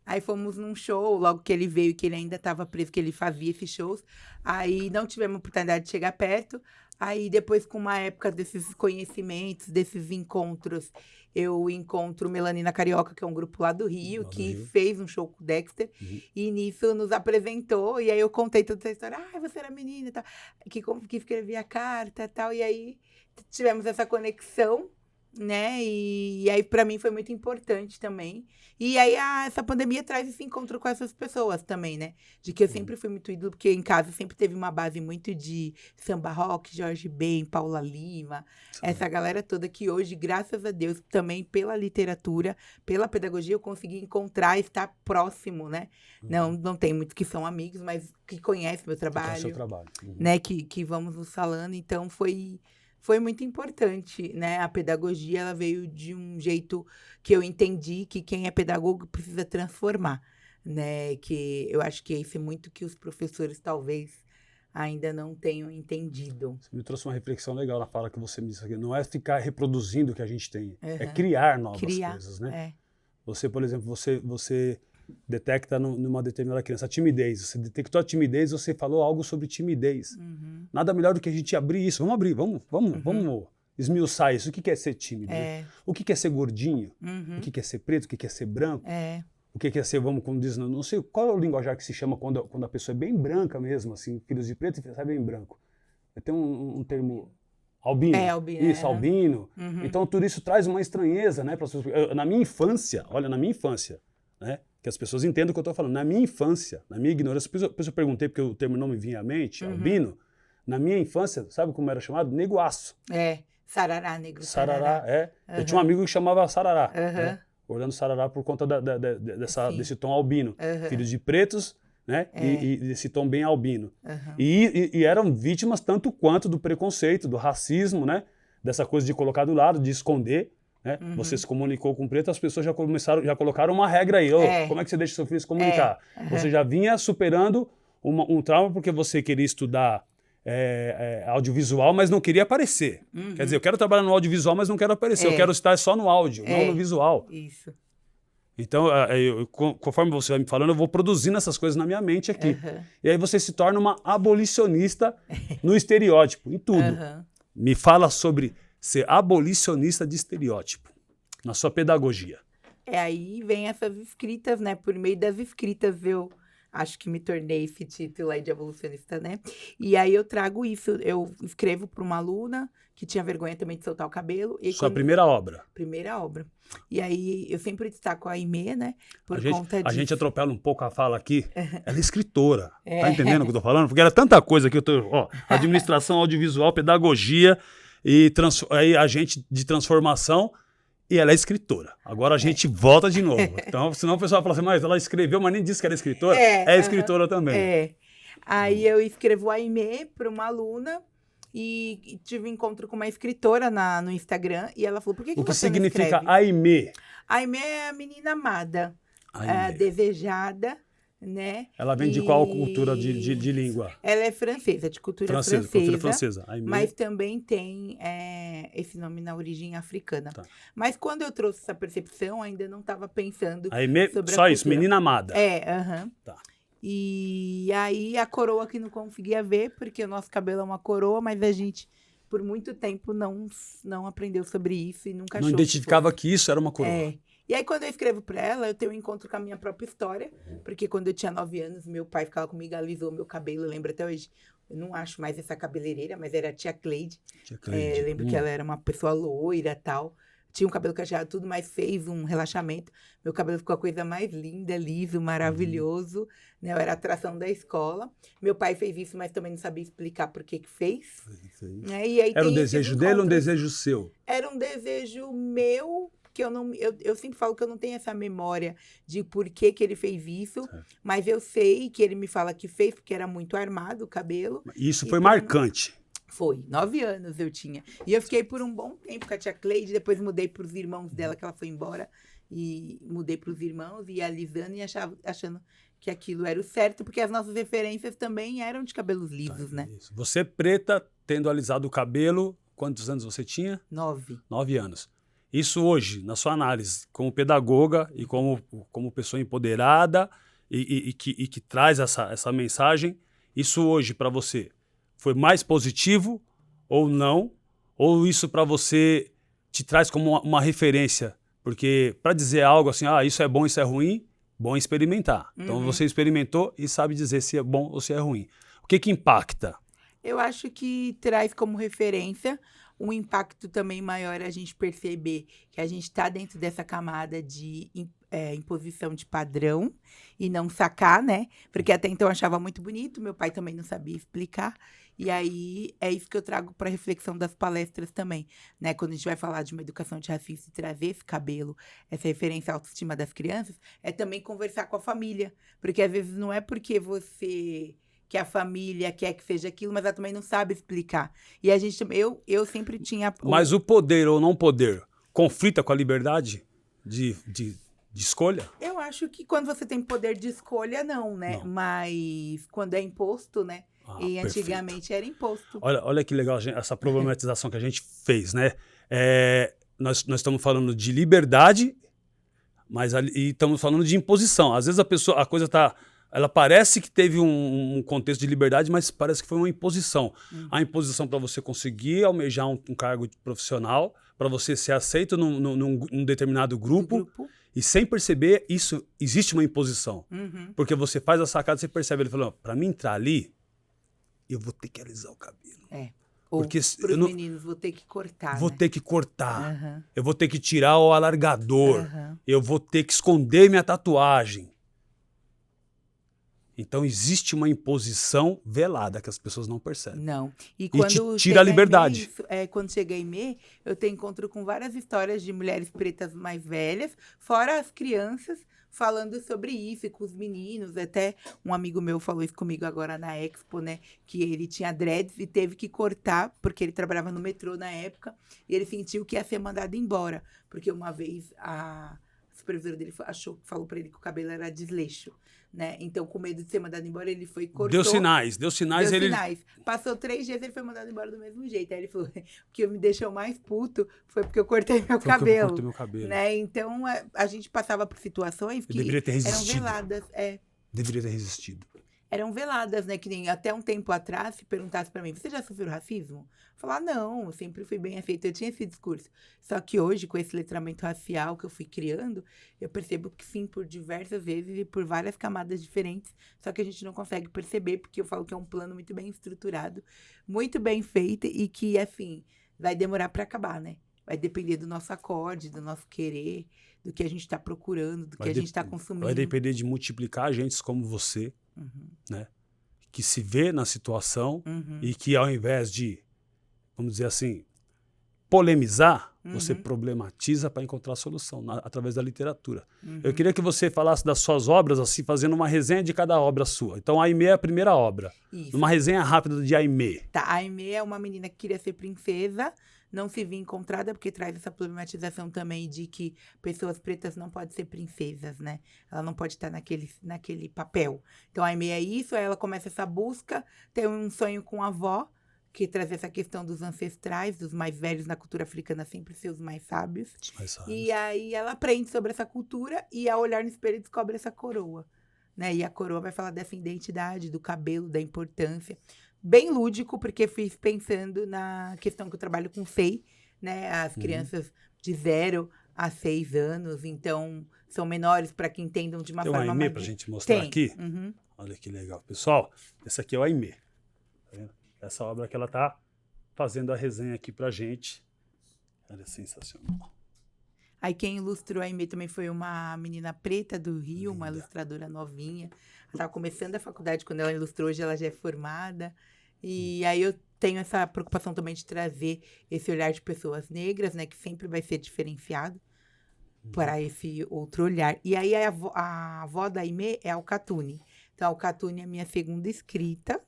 Aí fomos num show, logo que ele veio, que ele ainda estava preso, que ele fazia esses shows. Aí não tivemos oportunidade de chegar perto. Aí depois, com uma época desses conhecimentos, desses encontros, eu encontro Melanina Carioca, que é um grupo lá do Rio, que fez um show com o Dexter. E nisso nos apresentou, e aí eu contei toda essa história. Você era menina e tal, que escrevia carta e tal. E aí tivemos essa conexão, né? E aí, para mim, foi muito importante também. E aí, essa pandemia traz esse encontro com essas pessoas também, né? De que eu sempre fui muito ídolo, porque em casa sempre teve uma base muito de samba rock, Jorge Ben, Paula Lima, essa galera toda que hoje, graças a Deus, também pela literatura, pela pedagogia, eu consegui encontrar e estar próximo, né? Não tem muitos que são amigos, mas que conhecem meu trabalho. Seu trabalho. Né? Que vamos nos falando. Então, foi muito importante, né? A pedagogia, ela veio de um jeito que eu entendi que quem é pedagogo precisa transformar, né? Que eu acho que isso é muito que os professores talvez ainda não tenham entendido. Você me trouxe uma reflexão legal na fala que você me disse aqui. Não é ficar reproduzindo o que a gente tem, é criar novas coisas, né? Você, por exemplo, você detecta numa determinada criança a timidez. Você detectou a timidez, você falou algo sobre timidez. Nada melhor do que a gente abrir isso. Vamos abrir, vamos esmiuçar isso. O que é ser tímido? O que é ser gordinho? O que é ser preto? O que é ser branco? O que é ser, como diz, não sei qual é o linguajar que se chama quando a pessoa é bem branca mesmo, assim, filhos de preto e sai bem branco. Tem um termo... Albino. Albino. Isso, albino. Então, tudo isso traz uma estranheza, né? Na minha infância, né? Que as pessoas entendam o que eu estou falando. Na minha infância, na minha ignorância, depois eu perguntei porque o termo não me vinha à mente, albino. Na minha infância, sabe como era chamado? Neguaço. Sarará, negro. Sarará, Eu tinha um amigo que chamava Sarará. Orlando Sarará por conta desse tom albino. Filhos de pretos, né? E desse tom bem albino. E eram vítimas tanto quanto do preconceito, do racismo, né? Dessa coisa de colocar do lado, de esconder. Né? Você se comunicou com preto, as pessoas já colocaram uma regra aí. Como é que você deixa seu filho se comunicar? Você já vinha superando um trauma porque você queria estudar audiovisual, mas não queria aparecer. Quer dizer, eu quero trabalhar no audiovisual, mas não quero aparecer. Eu quero estar só no áudio, não no visual. Isso. Então, conforme você vai me falando, eu vou produzindo essas coisas na minha mente aqui. E aí você se torna uma abolicionista no estereótipo, em tudo. Me fala sobre ser abolicionista de estereótipo, na sua pedagogia. Aí vem essas escritas, né? Por meio das escritas eu acho que me tornei esse título aí de evolucionista, né? E aí eu trago isso, eu escrevo para uma aluna que tinha vergonha também de soltar o cabelo. E Sua primeira obra. Primeira obra. E aí eu sempre destaco a Aimee, né? Por conta disso. A gente atropela um pouco a fala aqui. Ela é escritora. Tá entendendo o que eu tô falando? Porque era tanta coisa que eu tô... Ó, administração audiovisual, pedagogia e aí agente de transformação. E ela é escritora. Agora a gente volta de novo. Então, senão o pessoal fala assim, mas ela escreveu, mas nem disse que era escritora. É escritora também. Aí eu escrevo a Aimee para uma aluna e tive um encontro com uma escritora no Instagram e ela falou, por que O que você não significa escreve? Aimee? Aimee é a menina amada, desejada, né? Ela vem de qual cultura de língua? Ela é francesa, de cultura francesa. Cultura francesa. Mas também tem esse nome na origem africana. Tá. Mas quando eu trouxe essa percepção, ainda não estava pensando Aimee, sobre só a isso, menina amada. Tá. E aí a coroa que não conseguia ver, porque o nosso cabelo é uma coroa, mas a gente, por muito tempo, não aprendeu sobre isso e nunca achou. Não identificava que isso era uma coroa. E aí, quando eu escrevo para ela, eu tenho um encontro com a minha própria história, porque quando eu tinha 9 anos, meu pai ficava comigo, alisou meu cabelo, eu lembro até hoje. Eu não acho mais essa cabeleireira, mas era a tia Cleide. Eu lembro que ela era uma pessoa loira e tal. Tinha um cabelo cacheado, tudo, mas fez um relaxamento. Meu cabelo ficou a coisa mais linda, liso, maravilhoso. Né? Eu era a atração da escola. Meu pai fez isso, mas também não sabia explicar por que fez. Né? E aí era um desejo dele ou um desejo seu? Era um desejo meu, que eu sempre falo que eu não tenho essa memória de por que ele fez isso, mas eu sei que ele me fala que fez porque era muito armado o cabelo. Isso foi marcante. Foi, 9 anos eu tinha. E eu fiquei por um bom tempo com a tia Cleide, depois mudei para os irmãos dela, que ela foi embora, e mudei para os irmãos, e alisando e achando que aquilo era o certo, porque as nossas referências também eram de cabelos lisos, né? Isso. Você preta, tendo alisado o cabelo, quantos anos você tinha? 9. 9 anos. Isso hoje, na sua análise, como pedagoga e como pessoa empoderada e que traz essa mensagem, isso hoje para você foi mais positivo ou não? Ou isso para você te traz como uma referência? Porque para dizer algo assim, isso é bom, isso é ruim, bom experimentar. Então você experimentou e sabe dizer se é bom ou se é ruim. O que impacta? Eu acho que traz como referência um impacto também maior a gente perceber que a gente está dentro dessa camada de imposição de padrão e não sacar, né? Porque até então eu achava muito bonito, meu pai também não sabia explicar. E aí é isso que eu trago para a reflexão das palestras também, né? Quando a gente vai falar de uma educação de racismo e trazer esse cabelo, essa referência à autoestima das crianças, é também conversar com a família. Porque às vezes não é porque você... que a família quer que seja aquilo, mas ela também não sabe explicar. E a gente, eu sempre tinha... Mas o poder ou não poder conflita com a liberdade de escolha? Eu acho que quando você tem poder de escolha, não, né? Não. Mas quando é imposto, né? E antigamente perfeito. Era imposto. Olha que legal essa problematização que a gente fez, né? Nós estamos falando de liberdade, mas e estamos falando de imposição. Às vezes a coisa está... Ela parece que teve um contexto de liberdade, mas parece que foi uma imposição. A imposição para você conseguir almejar um cargo profissional, para você ser aceito num determinado grupo. E sem perceber, isso existe uma imposição. Porque você faz a sacada, você percebe, ele falou, para mim entrar ali, eu vou ter que alisar o cabelo. Porque para os meninos, vou ter que cortar. Vou ter que cortar. Eu vou ter que tirar o alargador. Eu vou ter que esconder minha tatuagem. Então, existe uma imposição velada que as pessoas não percebem. Não. E te tira a liberdade. Quando chega a Aimee, eu tenho encontro com várias histórias de mulheres pretas mais velhas, fora as crianças, falando sobre isso, e com os meninos. Até um amigo meu falou isso comigo agora na Expo, né? Que ele tinha dreads e teve que cortar, porque ele trabalhava no metrô na época, e ele sentiu que ia ser mandado embora. Porque uma vez a supervisora dele falou para ele que o cabelo era desleixo. Né? Então, com medo de ser mandado embora, ele foi e cortou. Deu sinais. Passou 3 dias, ele foi mandado embora do mesmo jeito. Aí ele falou, o que me deixou mais puto foi porque eu cortei meu cabelo. Né? Então, a gente passava por situações que deveria ter resistido. eram veladas. Deveria ter resistido. eram veladas, né? Que nem até um tempo atrás, se perguntasse pra mim, você já sofreu racismo? Falar, não, eu sempre fui bem aceita, eu tinha esse discurso. Só que hoje, com esse letramento racial que eu fui criando, eu percebo que sim, por diversas vezes e por várias camadas diferentes, só que a gente não consegue perceber, porque eu falo que é um plano muito bem estruturado, muito bem feito e que, assim, vai demorar pra acabar, né? Vai depender do nosso acorde, do nosso querer, do que a gente está procurando, do que a gente está consumindo. Vai depender de multiplicar agentes como você, né? Que se vê na situação e que ao invés de, vamos dizer assim, polemizar, você problematiza para encontrar solução através da literatura. Eu queria que você falasse das suas obras, assim, fazendo uma resenha de cada obra sua. Então, a Aimee é a primeira obra. Isso. Uma resenha rápida de Aimee. Tá, a Aimee é uma menina que queria ser princesa, não se viu encontrada, porque traz essa problematização também de que pessoas pretas não podem ser princesas, né? Ela não pode estar naquele papel. Então, a Aimee é isso, aí ela começa essa busca, tem um sonho com a avó, que traz essa questão dos ancestrais, dos mais velhos na cultura africana, sempre ser os mais sábios. E aí ela aprende sobre essa cultura e, ao olhar no espelho, descobre essa coroa, né? E a coroa vai falar dessa identidade, do cabelo, da importância. Bem lúdico, porque fiz pensando na questão que eu trabalho com FEI, né? As crianças de 0 a 6 anos, então são menores para que entendam de uma Tem forma um Aimee para a gente mostrar aqui? Olha que legal. Pessoal, esse aqui é o Aimee. Tá vendo? Essa obra que ela está fazendo a resenha aqui pra gente. Ela é sensacional. Aí quem ilustrou a Aimee também foi uma menina preta do Rio, uma ilustradora novinha. Ela estava começando a faculdade quando ela ilustrou, hoje ela já é formada. E aí eu tenho essa preocupação também de trazer esse olhar de pessoas negras, né? Que sempre vai ser diferenciado para esse outro olhar. E aí a avó da Aimee é a Alcatune. Então a Alcatune é a minha segunda escrita,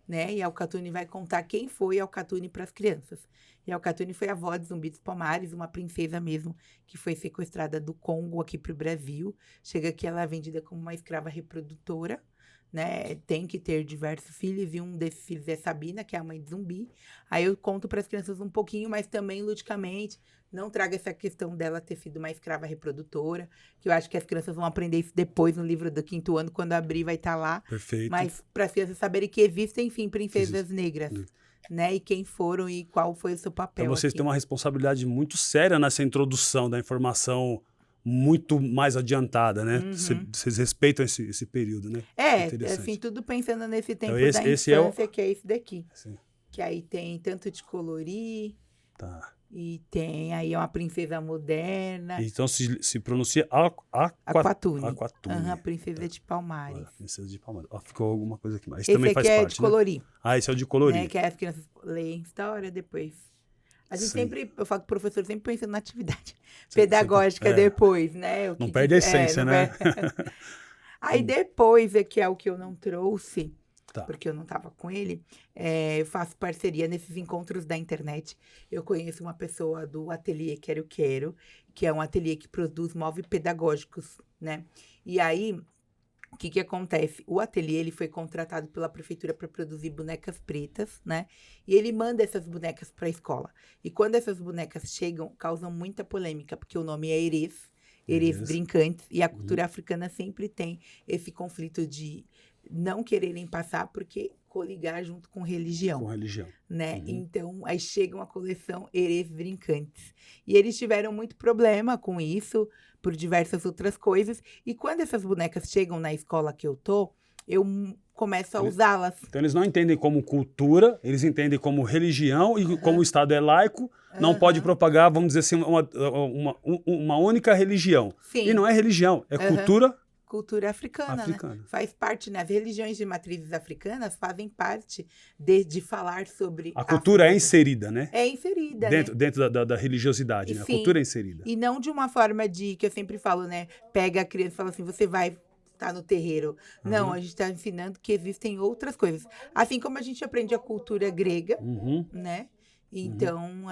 né? E a Alcatune vai contar quem foi a Alcatune para as crianças. E a Alcatune foi a avó de Zumbi dos Palmares, uma princesa mesmo, que foi sequestrada do Congo aqui para o Brasil. Chega aqui, ela é vendida como uma escrava reprodutora, né? Tem que ter diversos filhos, e um desses filhos é Sabina, que é a mãe de Zumbi. Aí eu conto para as crianças um pouquinho, mas também ludicamente. Não trago essa questão dela ter sido uma escrava reprodutora, que eu acho que as crianças vão aprender isso depois no livro do 5º ano, quando abrir vai estar lá. Perfeito. Mas para as crianças saberem que existem, enfim, princesas negras, né? E quem foram e qual foi o seu papel. Então vocês aqui. têm uma responsabilidade muito séria nessa introdução da informação muito mais adiantada, né? Vocês respeitam esse período, né? Assim, tudo pensando nesse tempo então, da infância, que é esse daqui. Sim. Que aí tem tanto de colorir... Tá. E tem aí uma princesa moderna. Então se pronuncia Aquatune. Aquatune. A princesa de Palmares. Olha, princesa de Palmares. Ó, ficou alguma coisa aqui mais. Esse também faz aqui é parte, de colorir. Né? Ah, esse é o de colorir. Né? Que as crianças leem história depois. A gente sempre, eu falo com o professor, sempre pensando na atividade pedagógica depois, né? Não perde a essência, né? Aí depois, que é o que eu não trouxe, Tá. porque eu não estava com ele, eu faço parceria nesses encontros da internet. Eu conheço uma pessoa do ateliê Quero Quero, que é um ateliê que produz móveis pedagógicos, né? E aí, o que acontece? O ateliê ele foi contratado pela prefeitura para produzir bonecas pretas, né? E ele manda essas bonecas para a escola. E quando essas bonecas chegam, causam muita polêmica, porque o nome é Erês brincantes, e a cultura africana sempre tem esse conflito de não quererem passar porque coligar junto com religião. Com religião. Né? Então, aí chega uma coleção Erês brincantes. E eles tiveram muito problema com isso, por diversas outras coisas. E quando essas bonecas chegam na escola que eu tô, eu começo a usá-las. Então, eles não entendem como cultura, eles entendem como religião, e como o Estado é laico, não pode propagar, vamos dizer assim, uma única religião. Sim. E não é religião, é cultura africana. Né? Faz parte, né? As religiões de matrizes africanas fazem parte de falar sobre... A cultura é inserida, né? É inserida, dentro da religiosidade, né? A cultura é inserida. E não de uma forma que eu sempre falo, né? Pega a criança e fala assim, você vai estar no terreiro. Não, a gente está ensinando que existem outras coisas. Assim como a gente aprende a cultura grega, né? Então,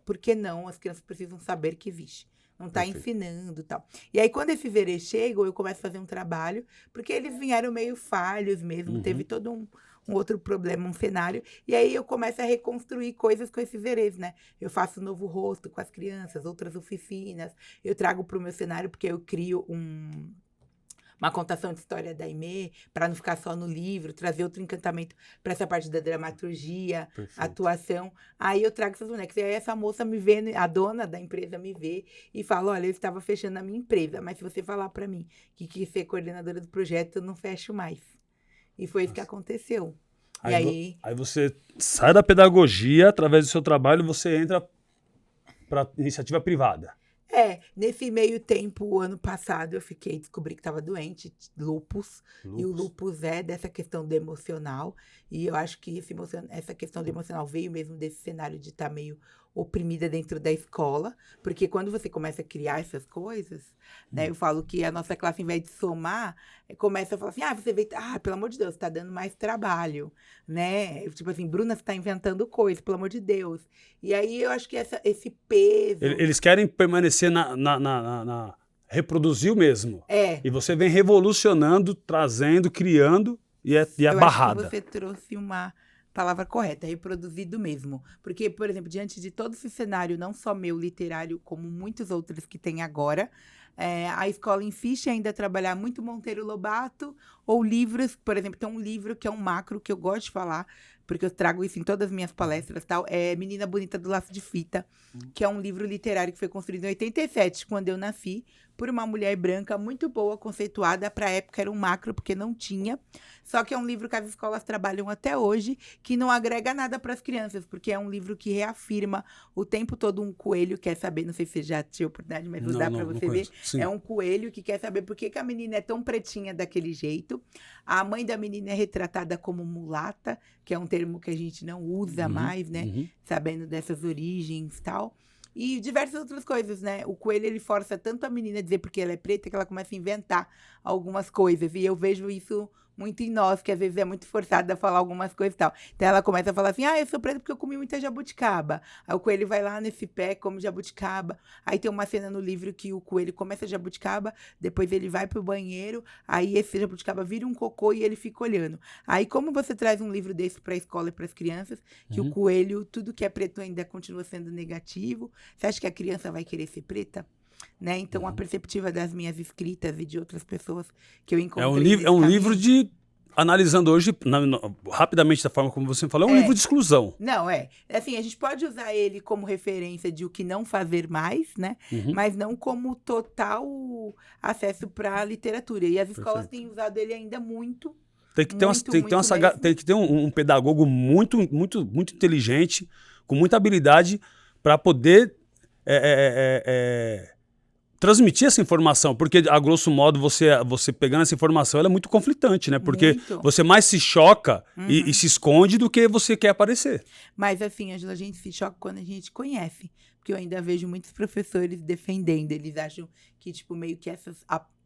por que não? As crianças precisam saber que existe. Não está ensinando e tal. E aí, quando esses erês chegam, eu começo a fazer um trabalho, porque eles vieram meio falhos mesmo, teve todo um outro problema, um cenário. E aí, eu começo a reconstruir coisas com esses erês, né? Eu faço um novo rosto com as crianças, outras oficinas. Eu trago para o meu cenário, porque eu crio uma contação de história da Aimee, para não ficar só no livro, trazer outro encantamento para essa parte da dramaturgia, Perfeito. atuação. Aí eu trago essas bonecas. E aí essa moça me vê, a dona da empresa me vê e fala, olha, eu estava fechando a minha empresa, mas se você falar para mim que quis ser coordenadora do projeto, eu não fecho mais. E foi isso que aconteceu. E Aí você sai da pedagogia, através do seu trabalho, você entra para iniciativa privada. Nesse meio tempo, ano passado, descobri que estava doente, lúpus, e o lúpus é dessa questão do emocional, e eu acho que essa questão do emocional veio mesmo desse cenário de estar meio oprimida dentro da escola, porque quando você começa a criar essas coisas, né, eu falo que a nossa classe, ao invés de somar, começa a falar assim, você veio, pelo amor de Deus, tá dando mais trabalho, né, tipo assim, Bruna, você tá inventando coisa, pelo amor de Deus, e aí eu acho que esse peso... Eles querem permanecer reproduzir o mesmo. E você vem revolucionando, trazendo, criando, e é barrada. Acho que você trouxe uma palavra correta, reproduzido mesmo. Porque, por exemplo, diante de todo esse cenário, não só meu literário, como muitos outros que tem agora, a escola insiste ainda a trabalhar muito Monteiro Lobato, ou livros, por exemplo, tem um livro que é um macro, que eu gosto de falar, porque eu trago isso em todas as minhas palestras e tal, é Menina Bonita do Laço de Fita, que é um livro literário que foi construído em 87, quando eu nasci, por uma mulher branca muito boa, conceituada, para a época era um macro, porque não tinha, só que é um livro que as escolas trabalham até hoje, que não agrega nada para as crianças, porque é um livro que reafirma o tempo todo um coelho, quer saber, não sei se você já tinha oportunidade, mas vou dar para você ver, é um coelho que quer saber por que a menina é tão pretinha daquele jeito, a mãe da menina é retratada como mulata, que é um termo que a gente não usa mais, né, sabendo dessas origens e tal, e diversas outras coisas, né? O coelho, ele força tanto a menina a dizer porque ela é preta que ela começa a inventar algumas coisas. E eu vejo isso muito em nós, que às vezes é muito forçada a falar algumas coisas e tal. Então ela começa a falar assim, eu sou preta porque eu comi muita jabuticaba. Aí o coelho vai lá nesse pé, come jabuticaba. Aí tem uma cena no livro que o coelho começa a jabuticaba, depois ele vai pro banheiro, aí esse jabuticaba vira um cocô e ele fica olhando. Aí como você traz um livro desse pra escola e pras crianças, que o coelho, tudo que é preto ainda continua sendo negativo, você acha que a criança vai querer ser preta? Né? Então, a perspectiva das minhas escritas e de outras pessoas que eu encontrei... É um livro de... Analisando hoje, rapidamente da forma como você falou, é um livro de exclusão. Não, assim, a gente pode usar ele como referência de o que não fazer mais, né? Mas não como total acesso para a literatura. E as escolas têm usado ele ainda muito. Tem que ter um pedagogo muito inteligente, com muita habilidade, para poder transmitir essa informação, porque a grosso modo você pegando essa informação, ela é muito conflitante, né? Porque você mais se choca e se esconde do que você quer aparecer. Mas assim, Ângela, a gente se choca quando a gente conhece, porque eu ainda vejo muitos professores defendendo, eles acham que tipo meio que essas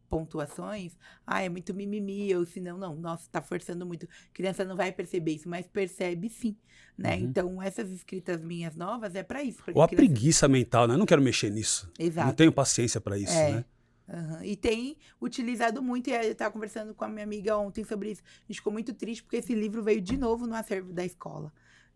pontuações, é muito mimimi, ou senão, não, nossa, tá forçando muito. Criança não vai perceber isso, mas percebe sim, né? Então, essas escritas minhas novas é pra isso. Ou a preguiça mental, né? Eu não quero mexer nisso. Exato. Não tenho paciência pra isso, né? E tem utilizado muito, e eu estava conversando com a minha amiga ontem sobre isso. A gente ficou muito triste porque esse livro veio de novo no acervo da escola.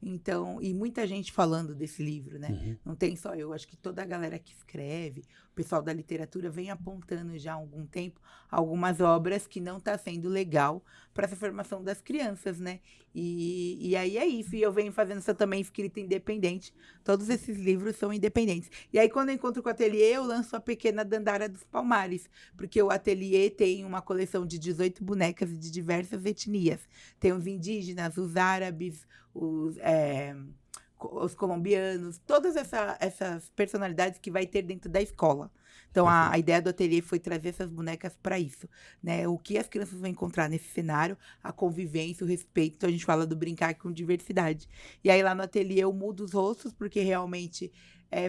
Então, e muita gente falando desse livro, né? Não tem só eu, acho que toda a galera que escreve, o pessoal da literatura vem apontando já há algum tempo algumas obras que não está sendo legal para essa formação das crianças, né? E aí é isso, e eu venho fazendo essa também escrita independente, todos esses livros são independentes. E aí quando eu encontro com o ateliê, eu lanço a Pequena Dandara dos Palmares, porque o ateliê tem uma coleção de 18 bonecas de diversas etnias. Tem os indígenas, os árabes, os colombianos, todas essas personalidades que vai ter dentro da escola. Então, a ideia do ateliê foi trazer essas bonecas para isso, né? O que as crianças vão encontrar nesse cenário, a convivência, o respeito. Então, a gente fala do brincar com diversidade. E aí, lá no ateliê, eu mudo os rostos, porque realmente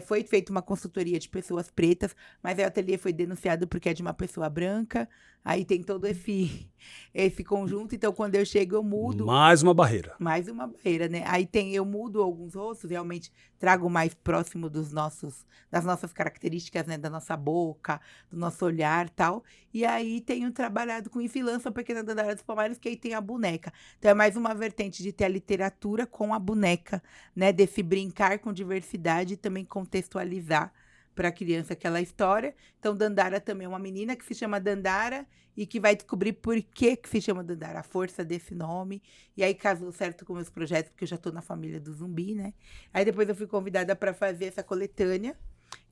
foi feita uma consultoria de pessoas pretas, mas aí o ateliê foi denunciado porque é de uma pessoa branca. Aí tem todo esse conjunto. Então, quando eu chego, eu mudo. Mais uma barreira. Mais uma barreira, né? Aí eu mudo alguns rostos, realmente trago mais próximo das nossas características, né? Da nossa boca, do nosso olhar e tal. E aí tenho trabalhado com isso e lanço a Pequena Dandara dos Palmares, que aí tem a boneca. Então, é mais uma vertente de ter a literatura com a boneca, né? Desse brincar com diversidade e também contextualizar para a criança aquela história. Então, Dandara também é uma menina que se chama Dandara e que vai descobrir por que se chama Dandara, a força desse nome. E aí casou certo com meus projetos, porque eu já estou na família do zumbi, né? Aí depois eu fui convidada para fazer essa coletânea,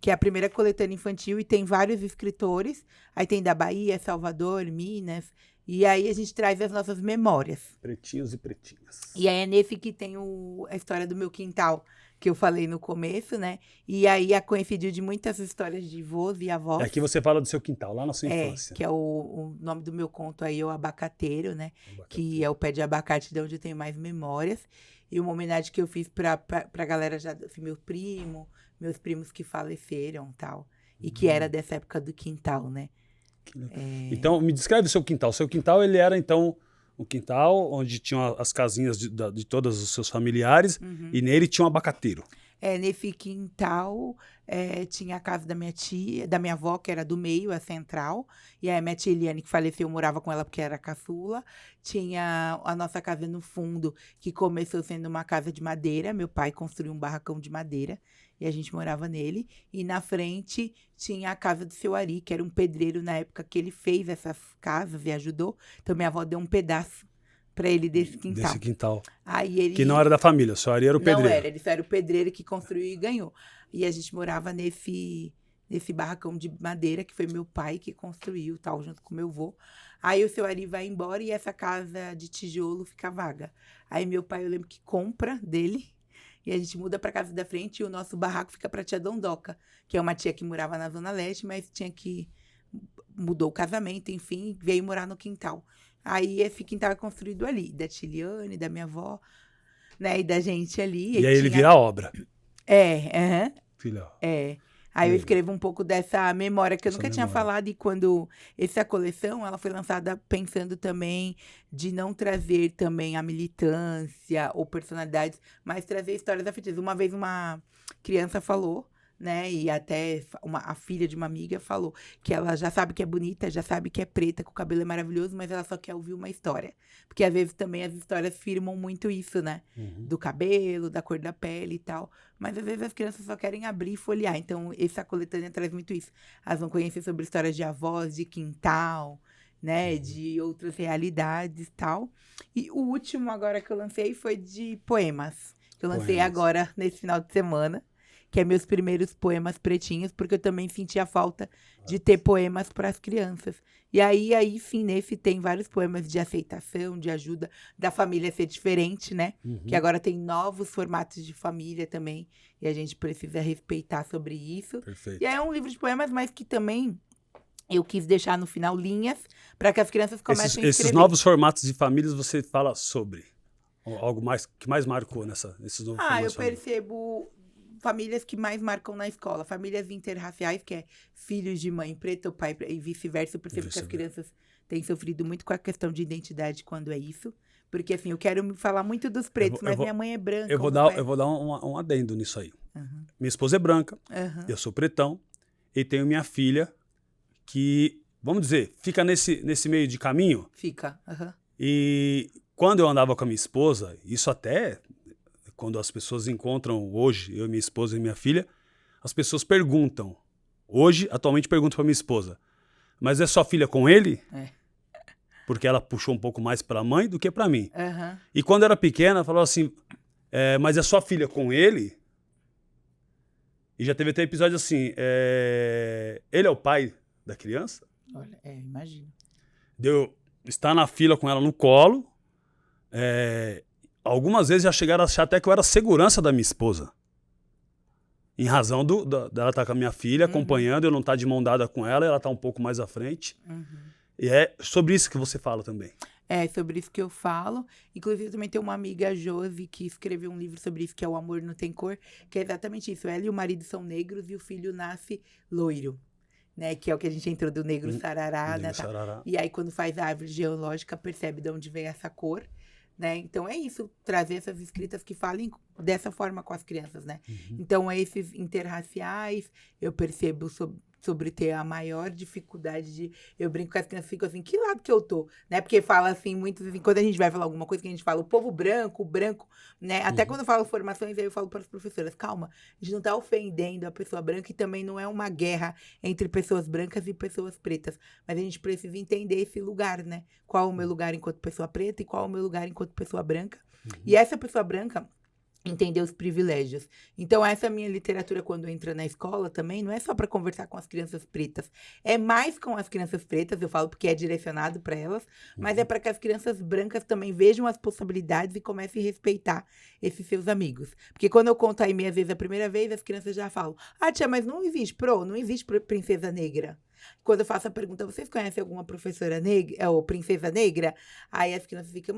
que é a primeira coletânea infantil, e tem vários escritores. Aí tem da Bahia, Salvador, Minas. E aí a gente traz as nossas memórias. Pretinhos e pretinhas. E aí é nesse que tem a história do meu quintal, que eu falei no começo, né? E aí coincidiu de muitas histórias de avós e avós. Aqui você fala do seu quintal, lá na sua infância. Que é o nome do meu conto aí, é o Abacateiro, né? Que é o pé de abacate de onde eu tenho mais memórias. E uma homenagem que eu fiz pra galera já, assim, meus primos que faleceram e tal. E que era dessa época do quintal, né? Então, me descreve o seu quintal. O seu quintal, ele era, então, um quintal onde tinham as casinhas de todos os seus familiares, e nele tinha um abacateiro. Nesse quintal tinha a casa da minha tia, da minha avó, que era do meio, a central. E aí a minha tia Eliane, que faleceu, eu morava com ela porque era caçula. Tinha a nossa casa no fundo, que começou sendo uma casa de madeira. Meu pai construiu um barracão de madeira e a gente morava nele. E na frente tinha a casa do seu Ari, que era um pedreiro na época que ele fez essas casas e ajudou. Então minha avó deu um pedaço para ele desse quintal. Desse quintal. Aí ele... Que não era da família, só Ari era o pedreiro. Não era, ele só era o pedreiro que construiu e ganhou. E a gente morava nesse barracão de madeira, que foi meu pai que construiu, tal, junto com meu avô. Aí o seu Ari vai embora e essa casa de tijolo fica vaga. Aí meu pai, eu lembro que compra dele, e a gente muda para casa da frente, e o nosso barraco fica para tia Dondoca, que é uma tia que morava na Zona Leste, mas mudou o casamento, enfim, veio morar no quintal. Aí esse quintal é construído ali, da Tiliane, da minha avó, né, e da gente ali. E aí ele vira a obra. Filha. Aí eu escrevo um pouco dessa memória que eu nunca tinha falado, e quando essa coleção, ela foi lançada pensando também de não trazer também a militância ou personalidades, mas trazer histórias afetivas. Uma vez uma criança falou, né, e até a filha de uma amiga falou que ela já sabe que é bonita, já sabe que é preta, que o cabelo é maravilhoso, mas ela só quer ouvir uma história. Porque às vezes também as histórias firmam muito isso, né? Do cabelo, da cor da pele e tal. Mas às vezes as crianças só querem abrir e folhear. Então essa coletânea traz muito isso. Elas vão conhecer sobre histórias de avós, de quintal, né? De outras realidades e tal. E o último agora que eu lancei foi de poemas. Que eu lancei agora, nesse final de semana. Que é meus primeiros poemas pretinhos, porque eu também sentia falta de ter poemas para as crianças. E aí sim, nesse tem vários poemas de aceitação, de ajuda, da família ser diferente, né? Que agora tem novos formatos de família também, e a gente precisa respeitar sobre isso. Perfeito. E aí é um livro de poemas, mas que também eu quis deixar no final linhas, para que as crianças comecem a escrever. Esses novos formatos de famílias você fala sobre? Algo mais que mais marcou nesses novos formatos? Eu percebo... famílias que mais marcam na escola, famílias interraciais, que é filhos de mãe preta, o pai e vice-versa. Eu percebo que as crianças têm sofrido muito com a questão de identidade quando é isso. Porque, assim, eu quero falar muito dos pretos, mas minha mãe é branca. Eu vou dar um adendo nisso aí. Minha esposa é branca, eu sou pretão, e tenho minha filha que, vamos dizer, fica nesse meio de caminho. Fica. E quando eu andava com a minha esposa, isso até... Quando as pessoas encontram hoje, eu, minha esposa e minha filha, as pessoas perguntam. Atualmente perguntam para minha esposa, mas é sua filha com ele? Porque ela puxou um pouco mais para a mãe do que para mim. E quando era pequena, ela falou assim, mas é sua filha com ele? E já teve até episódio assim, ele é o pai da criança? Olha, imagino. Estar na fila com ela no colo, algumas vezes já chegaram a achar até que eu era a segurança da minha esposa. Em razão dela estar com a minha filha, acompanhando, eu não estar de mão dada com ela, ela está um pouco mais à frente. E é sobre isso que você fala também. É sobre isso que eu falo. Inclusive, também tem uma amiga, a Josi, que escreveu um livro sobre isso, que é O Amor Não Tem Cor, que é exatamente isso. Ela e o marido são negros e o filho nasce loiro. Né, que é o que a gente entrou do negro sarará, né? Tá? E aí, quando faz a árvore geológica, percebe de onde vem essa cor. Né? Então é isso, trazer essas escritas que falem dessa forma com as crianças, né? Então esses interraciais, eu percebo sobre ter a maior dificuldade de... Eu brinco com as crianças, fico assim, que lado que eu tô? Né? Porque fala assim, muito assim, quando a gente vai falar alguma coisa que a gente fala, o povo branco, o branco, né? Até quando eu falo formações, aí eu falo para as professoras, calma, a gente não tá ofendendo a pessoa branca e também não é uma guerra entre pessoas brancas e pessoas pretas. Mas a gente precisa entender esse lugar, né? Qual é o meu lugar enquanto pessoa preta e qual é o meu lugar enquanto pessoa branca. E essa pessoa branca entender os privilégios. Então, essa minha literatura, quando entra na escola também, não é só para conversar com as crianças pretas. É mais com as crianças pretas, eu falo porque é direcionado para elas, mas é para que as crianças brancas também vejam as possibilidades e comecem a respeitar esses seus amigos. Porque quando eu conto a Aimee, às vezes, a primeira vez, as crianças já falam, tia, mas não existe não existe princesa negra. Quando eu faço a pergunta, vocês conhecem alguma professora negra, ou princesa negra? Aí as crianças ficam,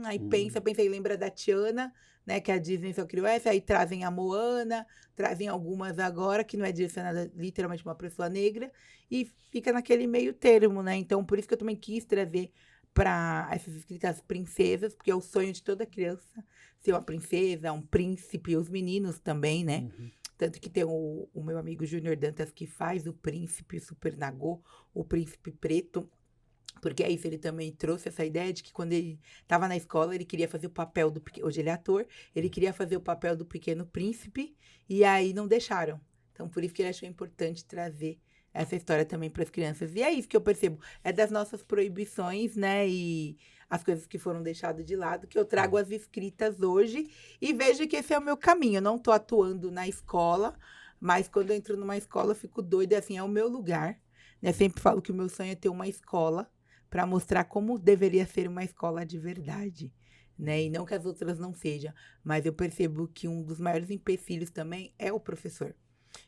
aí pensa e lembra da Tiana, né, que a Disney só criou essa, aí trazem a Moana, trazem algumas agora, que não é direcionada literalmente uma pessoa negra, e fica naquele meio termo, né? Então, por isso que eu também quis trazer para essas escritas princesas, porque é o sonho de toda criança ser uma princesa, um príncipe, os meninos também, né? Tanto que tem o meu amigo Júnior Dantas que faz o príncipe Super Nagô, o príncipe preto, porque aí ele também trouxe essa ideia de que quando ele estava na escola, ele queria fazer o papel do... Hoje ele é ator, ele queria fazer o papel do pequeno príncipe, e aí não deixaram. Então, por isso que ele achou importante trazer essa história também para as crianças. E é isso que eu percebo, é das nossas proibições, né, e as coisas que foram deixadas de lado, que eu trago as escritas hoje, e vejo que esse é o meu caminho. Eu não estou atuando na escola, mas quando eu entro numa escola, eu fico doida, assim, é o meu lugar. Eu sempre falo que o meu sonho é ter uma escola, para mostrar como deveria ser uma escola de verdade, né? E não que as outras não sejam, mas eu percebo que um dos maiores empecilhos também é o professor.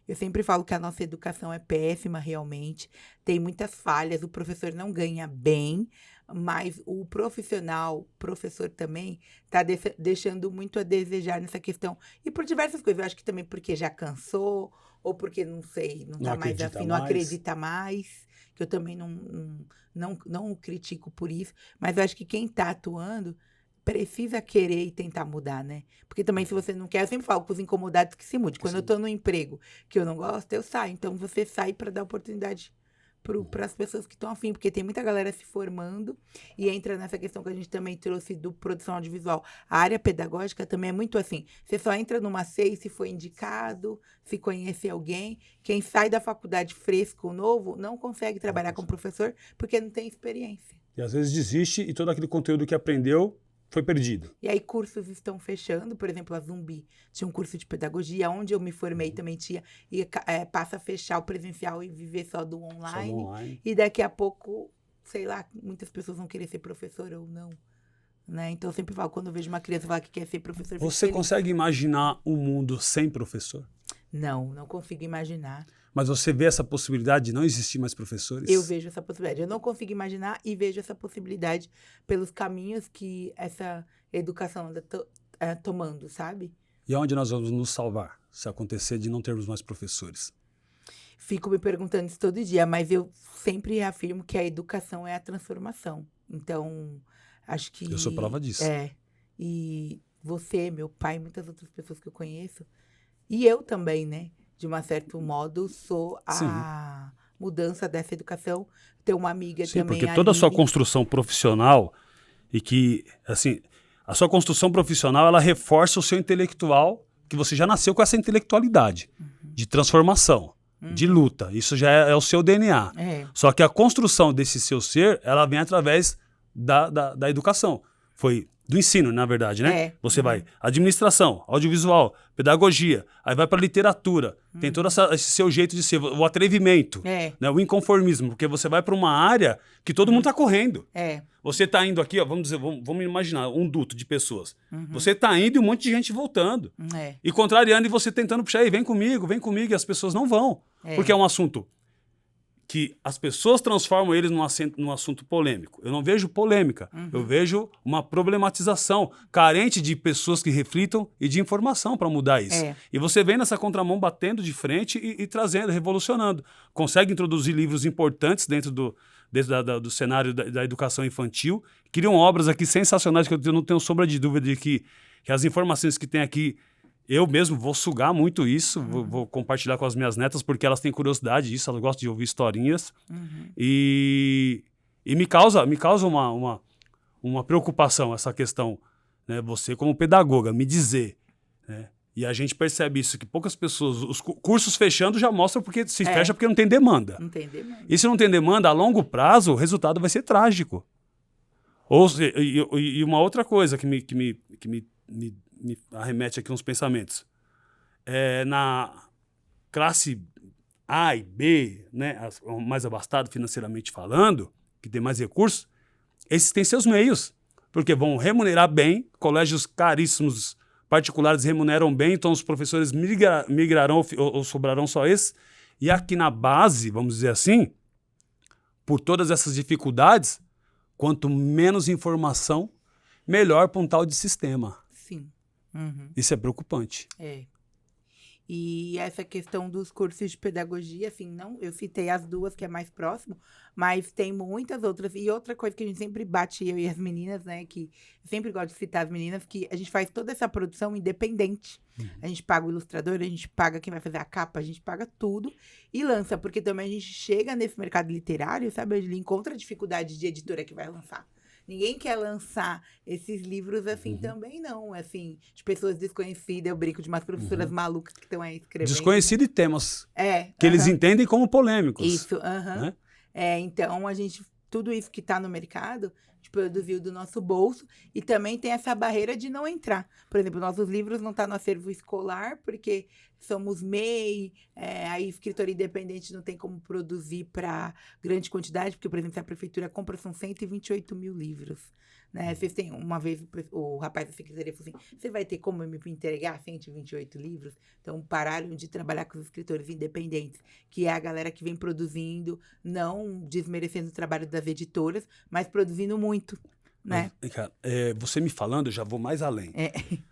Eu sempre falo que a nossa educação é péssima, realmente, tem muitas falhas, o professor não ganha bem, mas o professor também, está deixando muito a desejar nessa questão. E por diversas coisas, eu acho que também porque já cansou, ou porque, não sei, não está mais afim, não acredita mais, que eu também não o critico por isso, mas eu acho que quem está atuando precisa querer e tentar mudar, né? Porque também, se você não quer, eu sempre falo com os incomodados que se mude. Quando eu estou no emprego que eu não gosto, eu saio. Então, você sai para dar oportunidade para as pessoas que estão afim, porque tem muita galera se formando e entra nessa questão que a gente também trouxe do produção audiovisual. A área pedagógica também é muito assim, você só entra numa CEI se for indicado, se conhecer alguém. Quem sai da faculdade fresco, novo, não consegue trabalhar como professor porque não tem experiência. E às vezes desiste e todo aquele conteúdo que aprendeu foi perdido. E aí cursos estão fechando, por exemplo, a Zumbi tinha um curso de pedagogia, onde eu me formei também tinha, e passa a fechar o presencial e viver só do online. E daqui a pouco, sei lá, muitas pessoas vão querer ser professor ou não. Né? Então eu sempre falo, quando eu vejo uma criança falar que quer ser professor... Você consegue imaginar um mundo sem professor? Não consigo imaginar. Mas você vê essa possibilidade de não existir mais professores? Eu vejo essa possibilidade. Eu não consigo imaginar e vejo essa possibilidade pelos caminhos que essa educação anda tomando, sabe? E aonde nós vamos nos salvar se acontecer de não termos mais professores? Fico me perguntando isso todo dia, mas eu sempre afirmo que a educação é a transformação. Então, acho que... Eu sou prova disso. E você, meu pai, muitas outras pessoas que eu conheço, e eu também, né? De um certo modo, sou a mudança dessa educação. Tenho uma amiga também... Sim, porque toda a sua construção profissional e que, assim, a sua construção profissional, ela reforça o seu intelectual, que você já nasceu com essa intelectualidade de transformação, de luta. Isso já é o seu DNA. Só que a construção desse seu ser, ela vem através da educação. Foi do ensino, na verdade, né? Você vai administração, audiovisual, pedagogia, aí vai para literatura. Tem todo esse seu jeito de ser, o atrevimento, né? O inconformismo, porque você vai para uma área que todo mundo está correndo. Você está indo aqui, ó, vamos imaginar um duto de pessoas. Você está indo e um monte de gente voltando. E contrariando, e você tentando puxar, aí, vem comigo, e as pessoas não vão. Porque é um assunto que as pessoas transformam eles num assunto polêmico. Eu não vejo polêmica, eu vejo uma problematização carente de pessoas que reflitam e de informação para mudar isso. E você vem nessa contramão batendo de frente e trazendo, revolucionando. Consegue introduzir livros importantes dentro do cenário da educação infantil, criam obras aqui sensacionais que eu não tenho sombra de dúvida de que as informações que tem aqui eu mesmo vou sugar muito isso, vou compartilhar com as minhas netas, porque elas têm curiosidade disso, elas gostam de ouvir historinhas. E me causa uma preocupação essa questão, né? Você como pedagoga, me dizer, né? E a gente percebe isso, que poucas pessoas, os cursos fechando já mostram porque se fecha porque não tem demanda. Não tem demanda. E se não tem demanda, a longo prazo, o resultado vai ser trágico. E uma outra coisa que me arremete aqui uns pensamentos. Na classe A e B, né, mais abastado financeiramente falando, que tem mais recursos, esses têm seus meios, porque vão remunerar bem, colégios caríssimos particulares remuneram bem, então os professores migrarão ou sobrarão só esses. E aqui na base, vamos dizer assim, por todas essas dificuldades, quanto menos informação, melhor para um tal de sistema. Sim. Isso é preocupante. E essa questão dos cursos de pedagogia, assim, não, eu citei as duas, que é mais próximo, mas tem muitas outras. E outra coisa que a gente sempre bate, eu e as meninas, né, que eu sempre gosto de citar as meninas, que a gente faz toda essa produção independente. A gente paga o ilustrador, a gente paga quem vai fazer a capa, a gente paga tudo e lança, porque também a gente chega nesse mercado literário, sabe, ele encontra dificuldade de editora que vai lançar. Ninguém quer lançar esses livros assim também, não. Assim, de pessoas desconhecidas. Eu brinco de umas professoras malucas que estão aí escrevendo. Desconhecido e temas que eles entendem como polêmicos. Isso, né? Então, a gente, tudo isso que está no mercado, a gente produziu do nosso bolso. E também tem essa barreira de não entrar. Por exemplo, nossos livros não estão no acervo escolar, porque somos MEI, aí escritor independente não tem como produzir para grande quantidade, porque, por exemplo, se a prefeitura compra, são 128 mil livros. Né? Vocês têm, uma vez, o rapaz da secretaria falou assim, você vai ter como me entregar 128 livros? Então, pararam de trabalhar com os escritores independentes, que é a galera que vem produzindo, não desmerecendo o trabalho das editoras, mas produzindo muito. Né? Cara, você me falando, eu já vou mais além.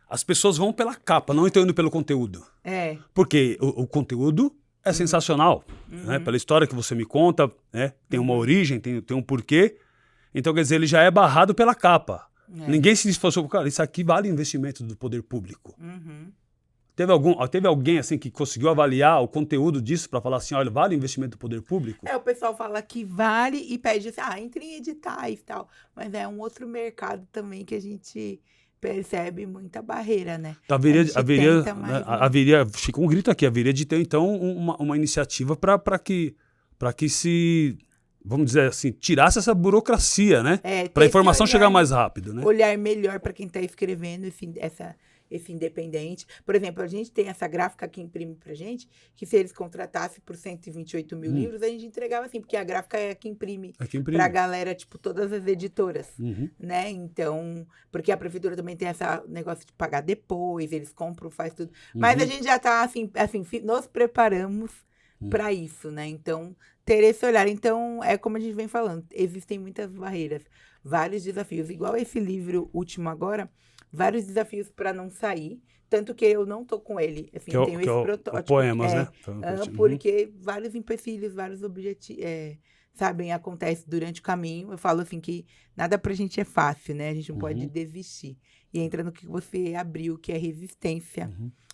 As pessoas vão pela capa, não estão indo pelo conteúdo. Porque o conteúdo é sensacional. Né? Pela história que você me conta, né? Tem uma origem, tem um porquê. Então, quer dizer, ele já é barrado pela capa. Ninguém se esforçou, cara, isso aqui vale investimento do poder público. Teve alguém assim que conseguiu avaliar o conteúdo disso para falar assim, olha, vale investimento do poder público? O pessoal fala que vale e pede assim, entre em editais e tal. Mas é um outro mercado também que a gente percebe muita barreira, né? Haveria, fica um grito aqui, haveria de ter então uma iniciativa para que se, vamos dizer assim, tirasse essa burocracia, né? Para a informação chegar mais rápido, né? Olhar melhor para quem está escrevendo esse independente. Por exemplo, a gente tem essa gráfica que imprime pra gente, que se eles contratassem por 128 mil livros, a gente entregava assim, porque a gráfica é a que imprime pra galera, tipo, todas as editoras, né? Então, porque a prefeitura também tem esse negócio de pagar depois, eles compram, faz tudo. Mas a gente já tá, assim nos preparamos para isso, né? Então, ter esse olhar. Então, é como a gente vem falando, existem muitas barreiras, vários desafios. Igual esse livro último agora, vários desafios para não sair, tanto que eu não tô com ele. Assim, tenho esse protótipo. Poemas, né? Porque vários empecilhos, vários objetivos, sabem, acontece durante o caminho. Eu falo assim que nada pra gente é fácil, né? A gente não pode desistir. E entra no que você abriu, que é resistência,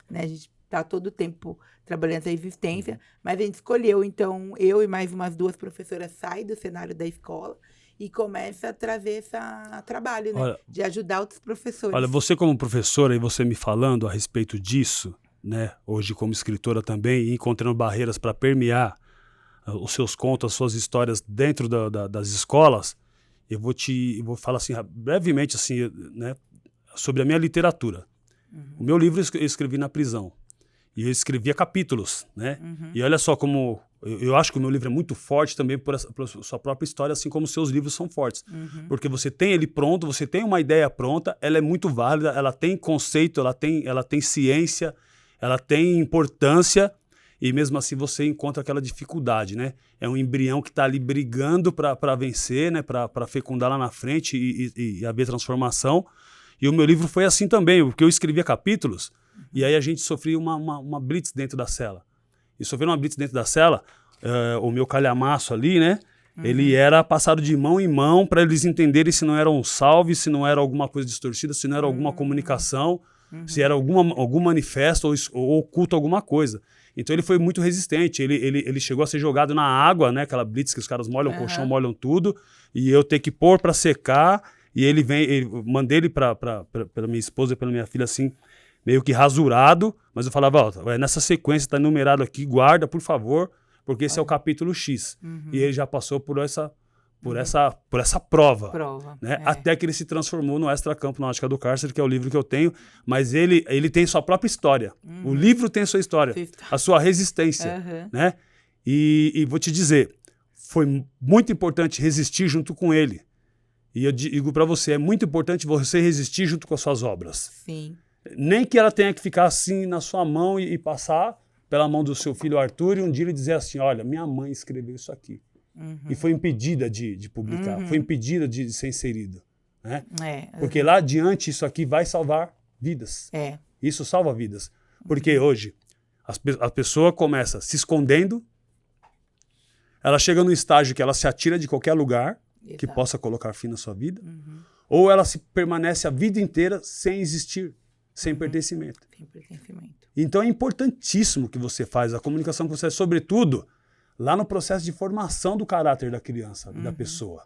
né? A gente tá todo o tempo trabalhando essa resistência, mas a gente escolheu, então, eu e mais umas 2 professoras saem do cenário da escola e começa a trazer esse trabalho, né? De ajudar outros professores. Olha, você como professora e você me falando a respeito disso, né? Hoje como escritora também, encontrando barreiras para permear os seus contos, as suas histórias dentro das escolas, eu vou falar assim, brevemente assim, né? Sobre a minha literatura. O meu livro eu escrevi na prisão. E eu escrevia capítulos, né? E olha só como... Eu acho que o meu livro é muito forte também por sua própria história, assim como os seus livros são fortes. Porque você tem ele pronto, você tem uma ideia pronta, ela é muito válida, ela tem conceito, ela tem ciência, ela tem importância, e mesmo assim você encontra aquela dificuldade, né? É um embrião que está ali brigando para vencer, né? Para fecundar lá na frente e haver transformação. E o meu livro foi assim também, porque eu escrevia capítulos, e aí a gente sofria uma blitz dentro da cela. E sofrendo uma blitz dentro da cela, o meu calhamaço ali, né? Ele era passado de mão em mão para eles entenderem se não era um salve, se não era alguma coisa distorcida, se não era alguma comunicação. Se era algum manifesto ou oculto alguma coisa. Então ele foi muito resistente. Ele chegou a ser jogado na água, né? Aquela blitz que os caras molham o colchão, molham tudo. E eu ter que pôr para secar. E mandei ele pela minha esposa e pela minha filha assim, meio que rasurado. Mas eu falava, ó, nessa sequência tá numerado aqui, guarda, por favor, porque esse é o capítulo X. E ele já passou por essa prova, né? Até que ele se transformou no Extracampo Náutica do Cárcere, que é o livro que eu tenho, mas ele tem sua própria história. O livro tem sua história, a sua resistência, né? E vou te dizer, foi muito importante resistir junto com ele. E eu digo para você, é muito importante você resistir junto com as suas obras. Sim. Nem que ela tenha que ficar assim na sua mão e passar pela mão do seu filho Arthur e um dia ele dizer assim, olha, minha mãe escreveu isso aqui. E foi impedida de publicar, foi impedida de ser inserido. Né? Porque lá adiante isso aqui vai salvar vidas. Isso salva vidas. Porque hoje a pessoa começa se escondendo, ela chega num estágio que ela se atira de qualquer lugar que possa colocar fim na sua vida, ou ela permanece a vida inteira sem existir, sem pertencimento. Então é importantíssimo que você faz a comunicação com você, sobretudo lá no processo de formação do caráter da criança, da pessoa.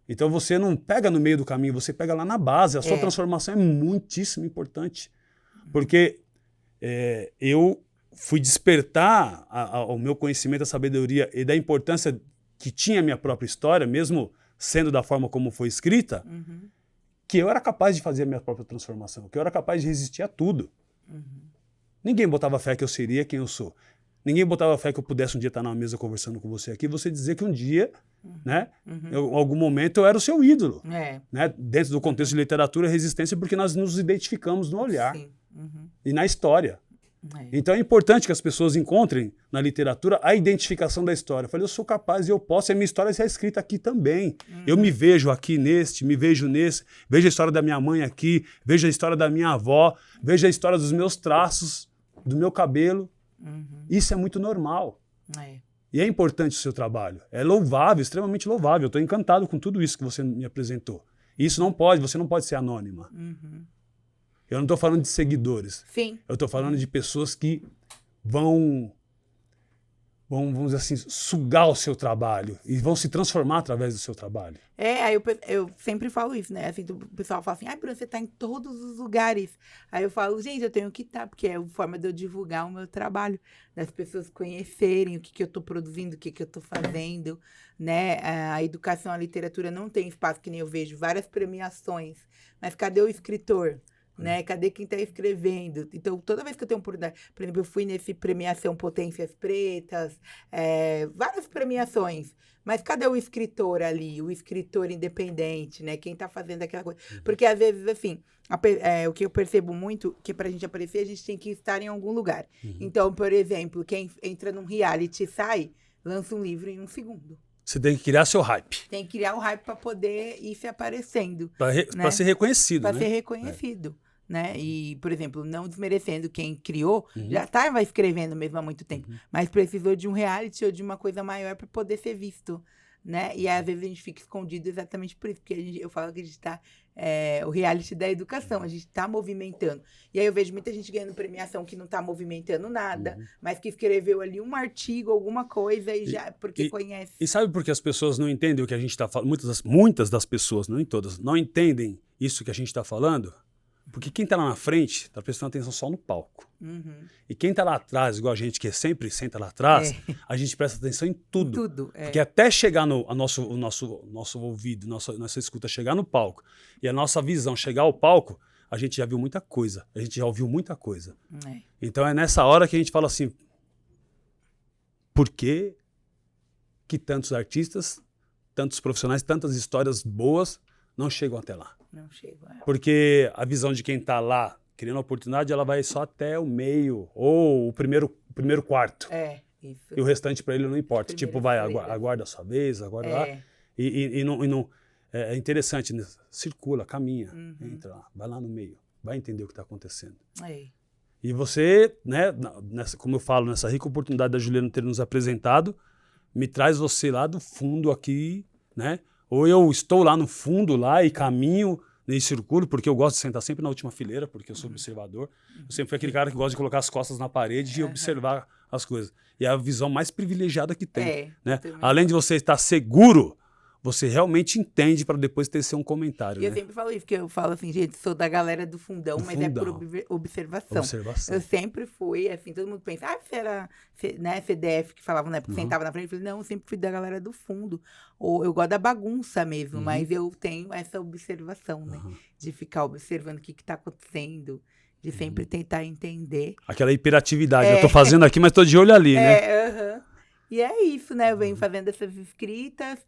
Então você não pega no meio do caminho, você pega lá na base. A sua transformação é muitíssimo importante. Porque eu fui despertar o meu conhecimento, a sabedoria e da importância que tinha a minha própria história, mesmo sendo da forma como foi escrita, que eu era capaz de fazer a minha própria transformação, que eu era capaz de resistir a tudo. Ninguém botava fé que eu seria quem eu sou. Ninguém botava fé que eu pudesse um dia estar na mesa conversando com você aqui, você dizer que um dia, né, em algum momento eu era o seu ídolo. Né, dentro do contexto de literatura e resistência, porque nós nos identificamos no olhar e na história. Então é importante que as pessoas encontrem na literatura a identificação da história. Eu falei, eu sou capaz e eu posso, e a minha história já é escrita aqui também. Eu me vejo aqui me vejo nesse, vejo a história da minha mãe aqui, vejo a história da minha avó, vejo a história dos meus traços, do meu cabelo. Isso é muito normal. E é importante o seu trabalho. É louvável, extremamente louvável. Eu estou encantado com tudo isso que você me apresentou. E isso você não pode ser anônima. Eu não estou falando de seguidores. Sim. Eu estou falando de pessoas que vamos dizer assim, sugar o seu trabalho e vão se transformar através do seu trabalho. Aí eu sempre falo isso, né? Assim, o pessoal fala assim, Bruno, você tá em todos os lugares. Aí eu falo, gente, eu tenho que estar, porque é a forma de eu divulgar o meu trabalho, das pessoas conhecerem o que eu tô produzindo, o que eu tô fazendo, né? A educação, a literatura não tem espaço, que nem eu vejo, várias premiações. Mas cadê o escritor? Né? Cadê quem está escrevendo? Então, toda vez que eu tenho oportunidade, por exemplo, eu fui nesse premiação Potências Pretas, várias premiações, mas cadê o escritor ali, o escritor independente, né? Quem está fazendo aquela coisa? Porque, às vezes, assim, o que eu percebo muito, que para a gente aparecer, a gente tem que estar em algum lugar. Então, por exemplo, quem entra num reality e sai, lança um livro em 1 segundo. Você tem que criar seu hype. Tem que criar o hype para poder ir se aparecendo. Para ser reconhecido, Para ser reconhecido. Né? E, por exemplo, não desmerecendo quem criou, já estava escrevendo mesmo há muito tempo, mas precisou de um reality ou de uma coisa maior para poder ser visto, né? E às vezes a gente fica escondido exatamente por isso, porque eu falo que a gente está o reality da educação, a gente está movimentando. E aí eu vejo muita gente ganhando premiação que não está movimentando nada, mas que escreveu ali um artigo, alguma coisa, porque conhece. E sabe por que as pessoas não entendem o que a gente está falando? Muitas das pessoas, não em todas, não entendem isso que a gente está falando? Porque quem está lá na frente está prestando atenção só no palco. E quem está lá atrás, igual a gente que sempre senta lá atrás, a gente presta atenção em tudo. Tudo. Porque até chegar o nosso ouvido, nossa escuta chegar no palco e a nossa visão chegar ao palco, a gente já viu muita coisa. A gente já ouviu muita coisa. Então é nessa hora que a gente fala assim, por que tantos artistas, tantos profissionais, tantas histórias boas não chegam até lá? Não chegam. Porque a visão de quem está lá criando a oportunidade, ela vai só até o meio ou o primeiro quarto. Isso. E o restante para ele não importa. Tipo, vai, aguarda a sua vez, aguarda lá. E não, é interessante, né? Circula, caminha, entra lá, vai lá no meio, vai entender o que está acontecendo. E você, né, como eu falo, nessa rica oportunidade da Juliana ter nos apresentado, me traz você lá do fundo aqui, né? Ou eu estou lá no fundo lá e caminho nem circulo, porque eu gosto de sentar sempre na última fileira, porque eu sou observador. Eu sempre fui aquele cara que gosta de colocar as costas na parede e observar as coisas. E é a visão mais privilegiada que tem. Né? Além de você estar seguro, você realmente entende para depois tecer um comentário. E eu sempre falo isso, porque eu falo assim, gente, sou da galera do fundão, mas é por observação. Eu sempre fui, assim, todo mundo pensa, você era né, CDF, que falavam, né, porque sentava na frente. Eu falei, não, eu sempre fui da galera do fundo. Ou eu gosto da bagunça mesmo, mas eu tenho essa observação, né? De ficar observando o que está acontecendo, de sempre tentar entender. Aquela hiperatividade, eu tô fazendo aqui, mas tô de olho ali, né? E é isso, né? Eu venho fazendo essas escritas,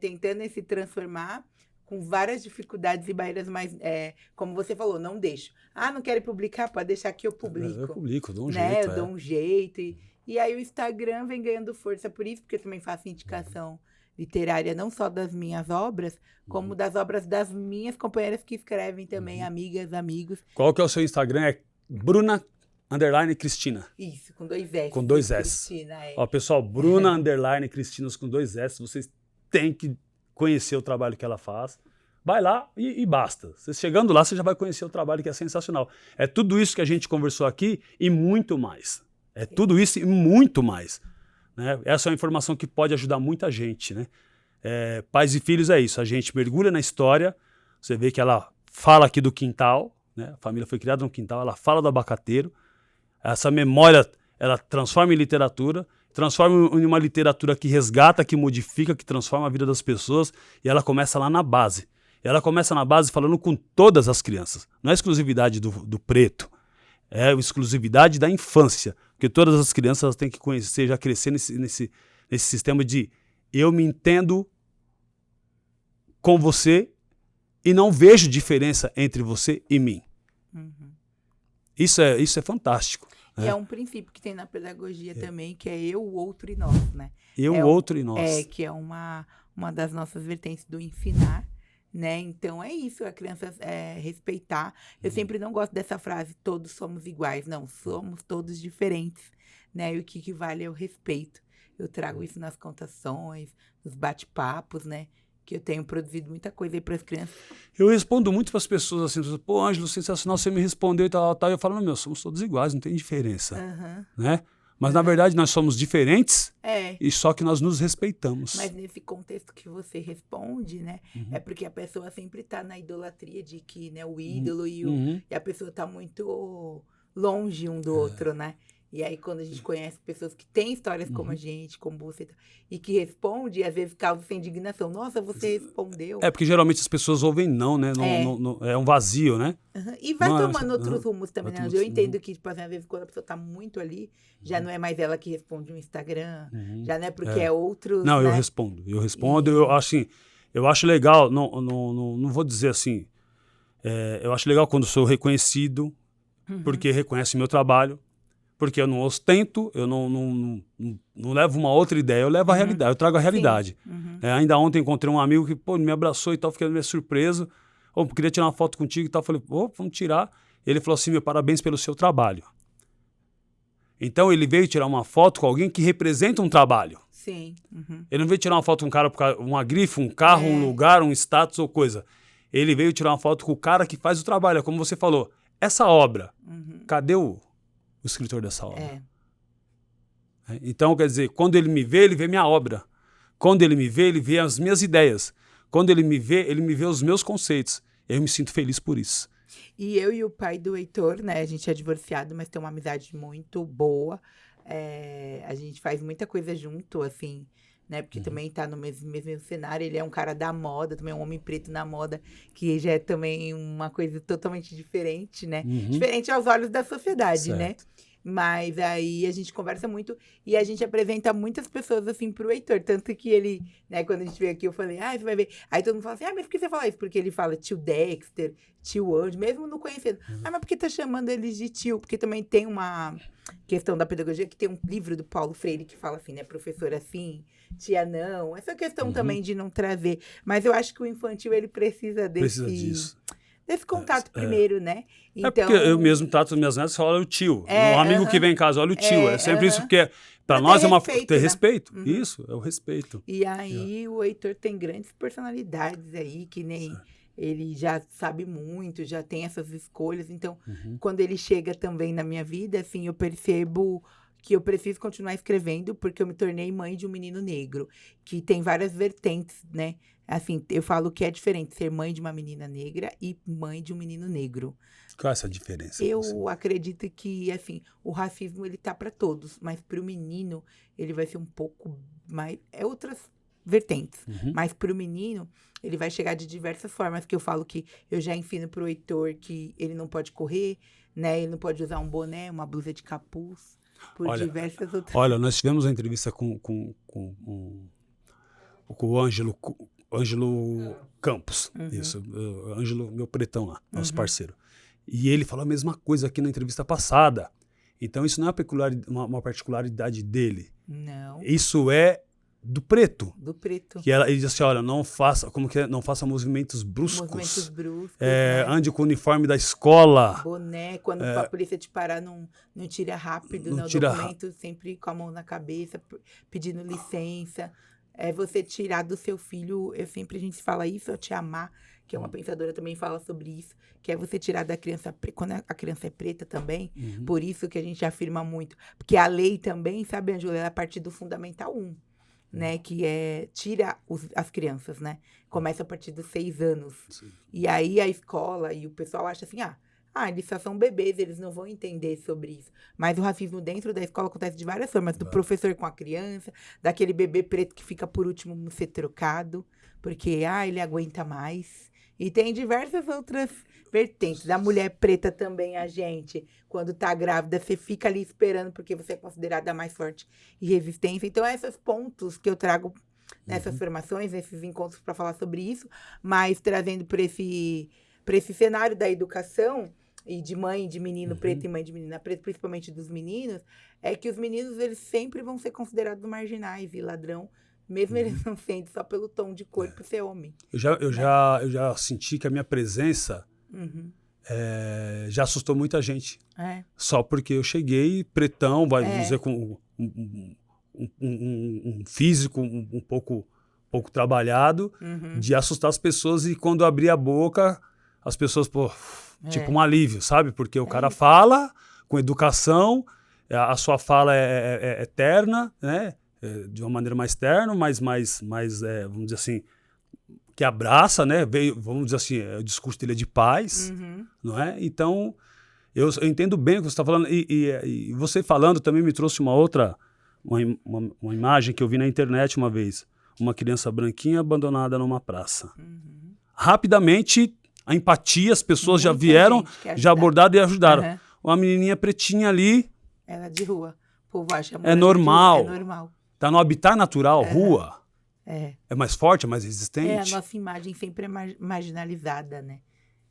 tentando se transformar, com várias dificuldades e barreiras, mas, como você falou, não deixo. Não quero publicar? Pode deixar que eu publico. Eu publico, dou um né? jeito. Eu dou um jeito. E aí o Instagram vem ganhando força por isso, porque eu também faço indicação literária, não só das minhas obras, como das obras das minhas companheiras que escrevem também, amigas, amigos. Qual que é o seu Instagram? É Bruna_Cristina. Isso, com 2 S. Com 2 S. Cristina, Ó, pessoal, Bruna_Cristina com 2 S. Vocês têm que conhecer o trabalho que ela faz. Vai lá e basta. Você chegando lá, você já vai conhecer o trabalho, que é sensacional. É tudo isso que a gente conversou aqui e muito mais. É tudo isso e muito mais. Né? Essa é uma informação que pode ajudar muita gente. Né? Pais e filhos é isso. A gente mergulha na história. Você vê que ela fala aqui do quintal. Né? A família foi criada no quintal. Ela fala do abacateiro. Essa memória, ela transforma em literatura. Transforma em uma literatura que resgata, que modifica, que transforma a vida das pessoas. E ela começa lá na base. Ela começa na base falando com todas as crianças. Não é exclusividade do preto. É a exclusividade da infância. Porque todas as crianças elas têm que conhecer, já crescer nesse sistema de eu me entendo com você e não vejo diferença entre você e mim. Isso é fantástico. E é um princípio que tem na pedagogia também, que é eu, o outro e nós, né? Eu, o outro e nós. Que é uma das nossas vertentes do ensinar. Né? Então é isso, a criança respeitar. Eu sempre não gosto dessa frase, todos somos iguais. Não, somos todos diferentes. Né? E o que vale é o respeito. Eu trago isso nas contações, nos bate-papos, né? Que eu tenho produzido muita coisa aí para as crianças. Eu respondo muito para as pessoas assim, pô, Ângelo, sensacional, você me respondeu e tal. Eu falo, não, somos todos iguais, não tem diferença. Né? Mas, na verdade, nós somos diferentes e só que nós nos respeitamos. Mas nesse contexto que você responde, né? É porque a pessoa sempre está na idolatria de que, né, o ídolo e a pessoa está muito longe um do outro, né? E aí, quando a gente conhece pessoas que têm histórias como a gente, como você, e que responde, às vezes causa essa indignação. Nossa, você respondeu. Porque geralmente as pessoas ouvem não, né? É um vazio, né? E vai tomando outros rumos também, né? Eu entendo que, tipo, às vezes, quando a pessoa tá muito ali, já não é mais ela que responde um Instagram, já não é porque é outro. Não, né? eu respondo. Eu acho legal, não vou dizer assim, eu acho legal quando sou reconhecido, porque reconhece meu trabalho. Porque eu não ostento, eu não levo uma outra ideia, eu levo a realidade, eu trago a realidade. Ainda ontem encontrei um amigo que me abraçou e tal, fiquei meio surpreso. Queria tirar uma foto contigo e tal. Falei, vamos tirar. Ele falou assim, parabéns pelo seu trabalho. Então ele veio tirar uma foto com alguém que representa um trabalho. Sim. Ele não veio tirar uma foto com um cara, uma grife, um carro, um lugar, um status ou coisa. Ele veio tirar uma foto com o cara que faz o trabalho. Como você falou, essa obra, cadê o escritor dessa obra? Então, quer dizer, quando ele me vê minha obra. Quando ele me vê, ele vê as minhas ideias. Quando ele me vê os meus conceitos. Eu me sinto feliz por isso. E eu e o pai do Heitor, né, a gente é divorciado, mas tem uma amizade muito boa. A gente faz muita coisa junto, assim, né, porque também tá no mesmo cenário. Ele é um cara da moda, também é um homem preto na moda, que já é também uma coisa totalmente diferente, né? Diferente aos olhos da sociedade, né? Mas aí a gente conversa muito e a gente apresenta muitas pessoas, assim, pro Heitor. Tanto que ele, né, quando a gente veio aqui, eu falei, você vai ver. Aí todo mundo fala assim, mas por que você fala isso? Porque ele fala tio Dexter, tio Anjo, mesmo não conhecendo. Mas por que tá chamando eles de tio? Porque também tem uma questão da pedagogia, que tem um livro do Paulo Freire que fala assim, né, professor assim, tia não. Essa questão também de não trazer. Mas eu acho que o infantil, ele precisa disso. desse contato primeiro, né? É porque eu mesmo trato as minhas netas e falo, olha o tio. Um amigo que vem em casa, olha o tio. É sempre isso, porque para nós é uma... Ter respeito. Uhum. Isso, é o respeito. E aí o Heitor tem grandes personalidades aí, que nem... Ele já sabe muito, já tem essas escolhas. Então, quando ele chega também na minha vida, assim, eu percebo que eu preciso continuar escrevendo, porque eu me tornei mãe de um menino negro, que tem várias vertentes, né? Assim, eu falo que é diferente ser mãe de uma menina negra e mãe de um menino negro. Qual é essa diferença? Eu acredito que, assim, o racismo, ele tá para todos, mas para o menino, ele vai ser um pouco mais... É outras vertentes. Mas para o menino, ele vai chegar de diversas formas, que eu falo que eu já ensino pro Heitor que ele não pode correr, né? Ele não pode usar um boné, uma blusa de capuz, diversas outras... Olha, nós tivemos uma entrevista com o Ângelo Campos, isso, o Ângelo, meu pretão lá, nosso parceiro. E ele falou a mesma coisa aqui na entrevista passada. Então isso não é uma particularidade dele. Não. Isso é do preto. Do preto. Que ele diz assim, olha, não faça movimentos bruscos. Movimentos bruscos. Ande com o uniforme da escola. Boné, quando a polícia te parar, não tira rápido, não tira documento, sempre com a mão na cabeça, pedindo licença. É você tirar do seu filho, a gente fala isso, eu te amar, que é uma pensadora também fala sobre isso, que é você tirar da criança, quando a criança é preta também, por isso que a gente afirma muito. Porque a lei também, sabe, Ângela, é a partir do Fundamental 1. Né, que tira as crianças, né? Começa a partir dos 6 anos. Sim. E aí a escola e o pessoal acha assim, eles só são bebês, eles não vão entender sobre isso. Mas o racismo dentro da escola acontece de várias formas. Do professor com a criança, daquele bebê preto que fica por último no ser trocado, porque, ele aguenta mais. E tem diversas outras vertentes. Da mulher preta também, quando tá grávida, você fica ali esperando, porque você é considerada mais forte e resistente. Então, esses pontos que eu trago nessas formações, nesses encontros para falar sobre isso, mas trazendo para esse cenário da educação e de mãe de menino preto e mãe de menina preta, principalmente dos meninos, é que os meninos, eles sempre vão ser considerados marginais e ladrão, mesmo eles não sendo só pelo tom de cor por ser homem. Eu já senti que a minha presença já assustou muita gente. Só porque eu cheguei pretão, vamos dizer, com um físico um pouco trabalhado, de assustar as pessoas, e quando eu abri a boca, as pessoas, tipo um alívio, sabe? Porque o cara fala com educação, a sua fala é terna, né? De uma maneira mais terna, mas vamos dizer assim, que abraça, né? Vamos dizer assim, o discurso dele é de paz, não é? Então, eu entendo bem o que você está falando, e você falando também me trouxe uma imagem que eu vi na internet uma vez, uma criança branquinha abandonada numa praça. Rapidamente, a empatia, as pessoas já vieram, já abordaram e ajudaram. Uma menininha pretinha ali... Ela de rua. O povo acha é normal. É normal. Tá no habitat natural, rua. É mais forte, é mais resistente. A nossa imagem sempre é marginalizada, né?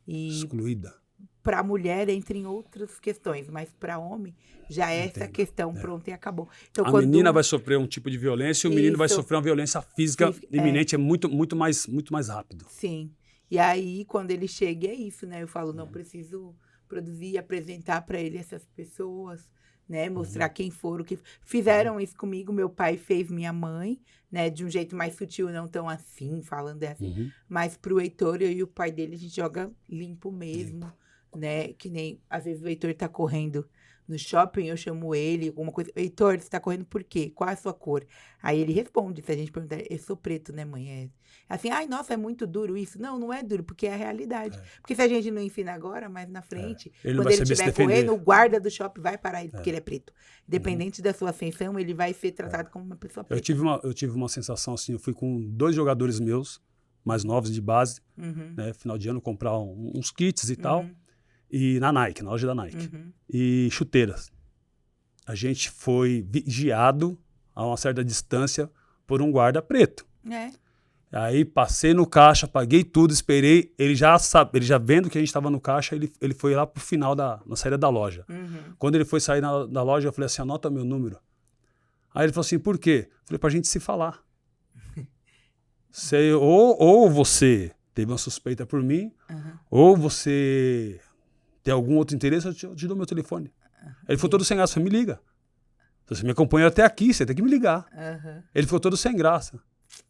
Excluída. Para a mulher, entre outras questões, mas para homem, já é essa questão, pronto, e acabou. Então, a menina vai sofrer um tipo de violência e o menino vai sofrer uma violência física iminente, é muito mais rápido. Sim. E aí, quando ele chega, é isso, né? Eu falo, não preciso produzir, apresentar para ele essas pessoas, né? Mostrar quem foram, que fizeram isso comigo. Meu pai fez minha mãe, né? De um jeito mais sutil, não tão assim, falando assim. Mas pro Heitor, eu e o pai dele, a gente joga limpo mesmo, né? Que nem, às vezes, o Heitor tá correndo no shopping, eu chamo ele, alguma coisa. Heitor, você tá correndo por quê? Qual é a sua cor? Aí ele responde, se a gente perguntar, eu sou preto, né, mãe? Assim, nossa, é muito duro isso. Não é duro, porque é a realidade. Porque se a gente não ensina agora, mais na frente, quando ele estiver correndo, o guarda do shopping vai parar ele, porque ele é preto. Independente da sua ascensão, ele vai ser tratado como uma pessoa preta. Eu tive uma sensação assim, eu fui com 2 jogadores meus, mais novos de base, né, final de ano, comprar uns kits e tal, e na loja da Nike, e chuteiras. A gente foi vigiado a uma certa distância por um guarda preto. Aí passei no caixa, paguei tudo, esperei. Ele já vendo que a gente estava no caixa, ele foi lá pro final na saída da loja. Quando ele foi sair da loja, eu falei assim, anota meu número. Aí ele falou assim, por quê? Eu falei, pra gente se falar. Ou você teve uma suspeita por mim, Ou você tem algum outro interesse, eu te dou meu telefone. Ele ficou todo sem graça, me liga. Você me acompanhou até aqui, você tem que me ligar. Ele ficou todo sem graça.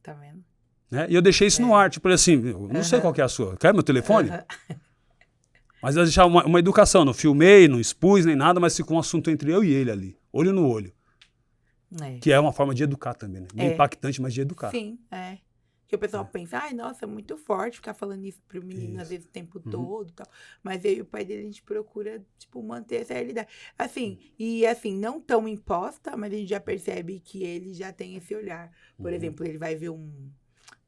Tá vendo? Né? E eu deixei isso no ar, tipo assim, eu não sei qual que é a sua. Quer meu telefone? Mas eu deixava uma educação, não filmei, não expus nem nada, mas ficou um assunto entre eu e ele ali, olho no olho. Que é uma forma de educar também, né? Meio impactante, mas de educar. Sim, que o pessoal pensa, ai, nossa, é muito forte ficar falando isso pro menino, às vezes, o tempo todo e tal. Mas eu e o pai dele, a gente procura, tipo, manter essa realidade. Assim, não tão imposta, mas a gente já percebe que ele já tem esse olhar. Por exemplo, ele vai ver um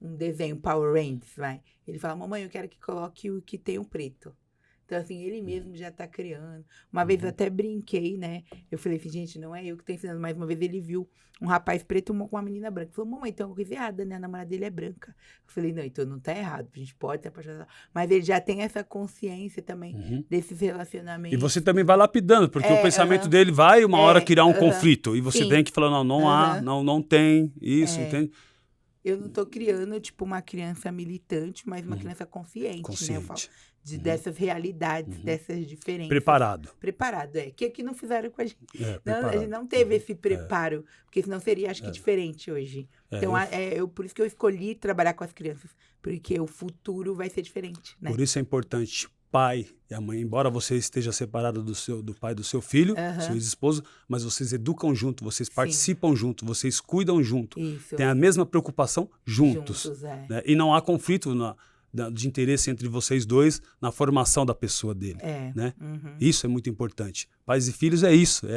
desenho, Power Rangers, vai. Ele fala, mamãe, eu quero que coloque o que tem o preto. Então, assim, ele mesmo já tá criando. Uma vez eu até brinquei, né? Eu falei assim, gente, não é eu que tô ensinando. Mas uma vez ele viu um rapaz preto com uma menina branca. Ele falou, mamãe, então é uma coisa errada, né? A namorada dele é branca. Eu falei, não, então não tá errado. A gente pode ter apaixonado. Mas ele já tem essa consciência também desses relacionamentos. E você também vai lapidando, porque o pensamento dele vai uma hora criar um conflito. E você tem que falar, não há, não tem, isso, entende? Eu não tô criando, tipo, uma criança militante, mas uma criança consciente, né? Eu falo dessas realidades, dessas diferenças. Preparado, que não fizeram com a gente. A gente não teve esse preparo, porque senão seria, acho que, diferente hoje. Então, por isso que eu escolhi trabalhar com as crianças, porque o futuro vai ser diferente, né? Por isso é importante pai e a mãe, embora você esteja separado do pai do seu filho, seu ex-esposo, mas vocês educam junto, vocês participam junto, vocês cuidam junto, têm a mesma preocupação juntos. Né? E não há conflito de interesse entre vocês dois na formação da pessoa dele. Né? Isso é muito importante. Pais e filhos é isso,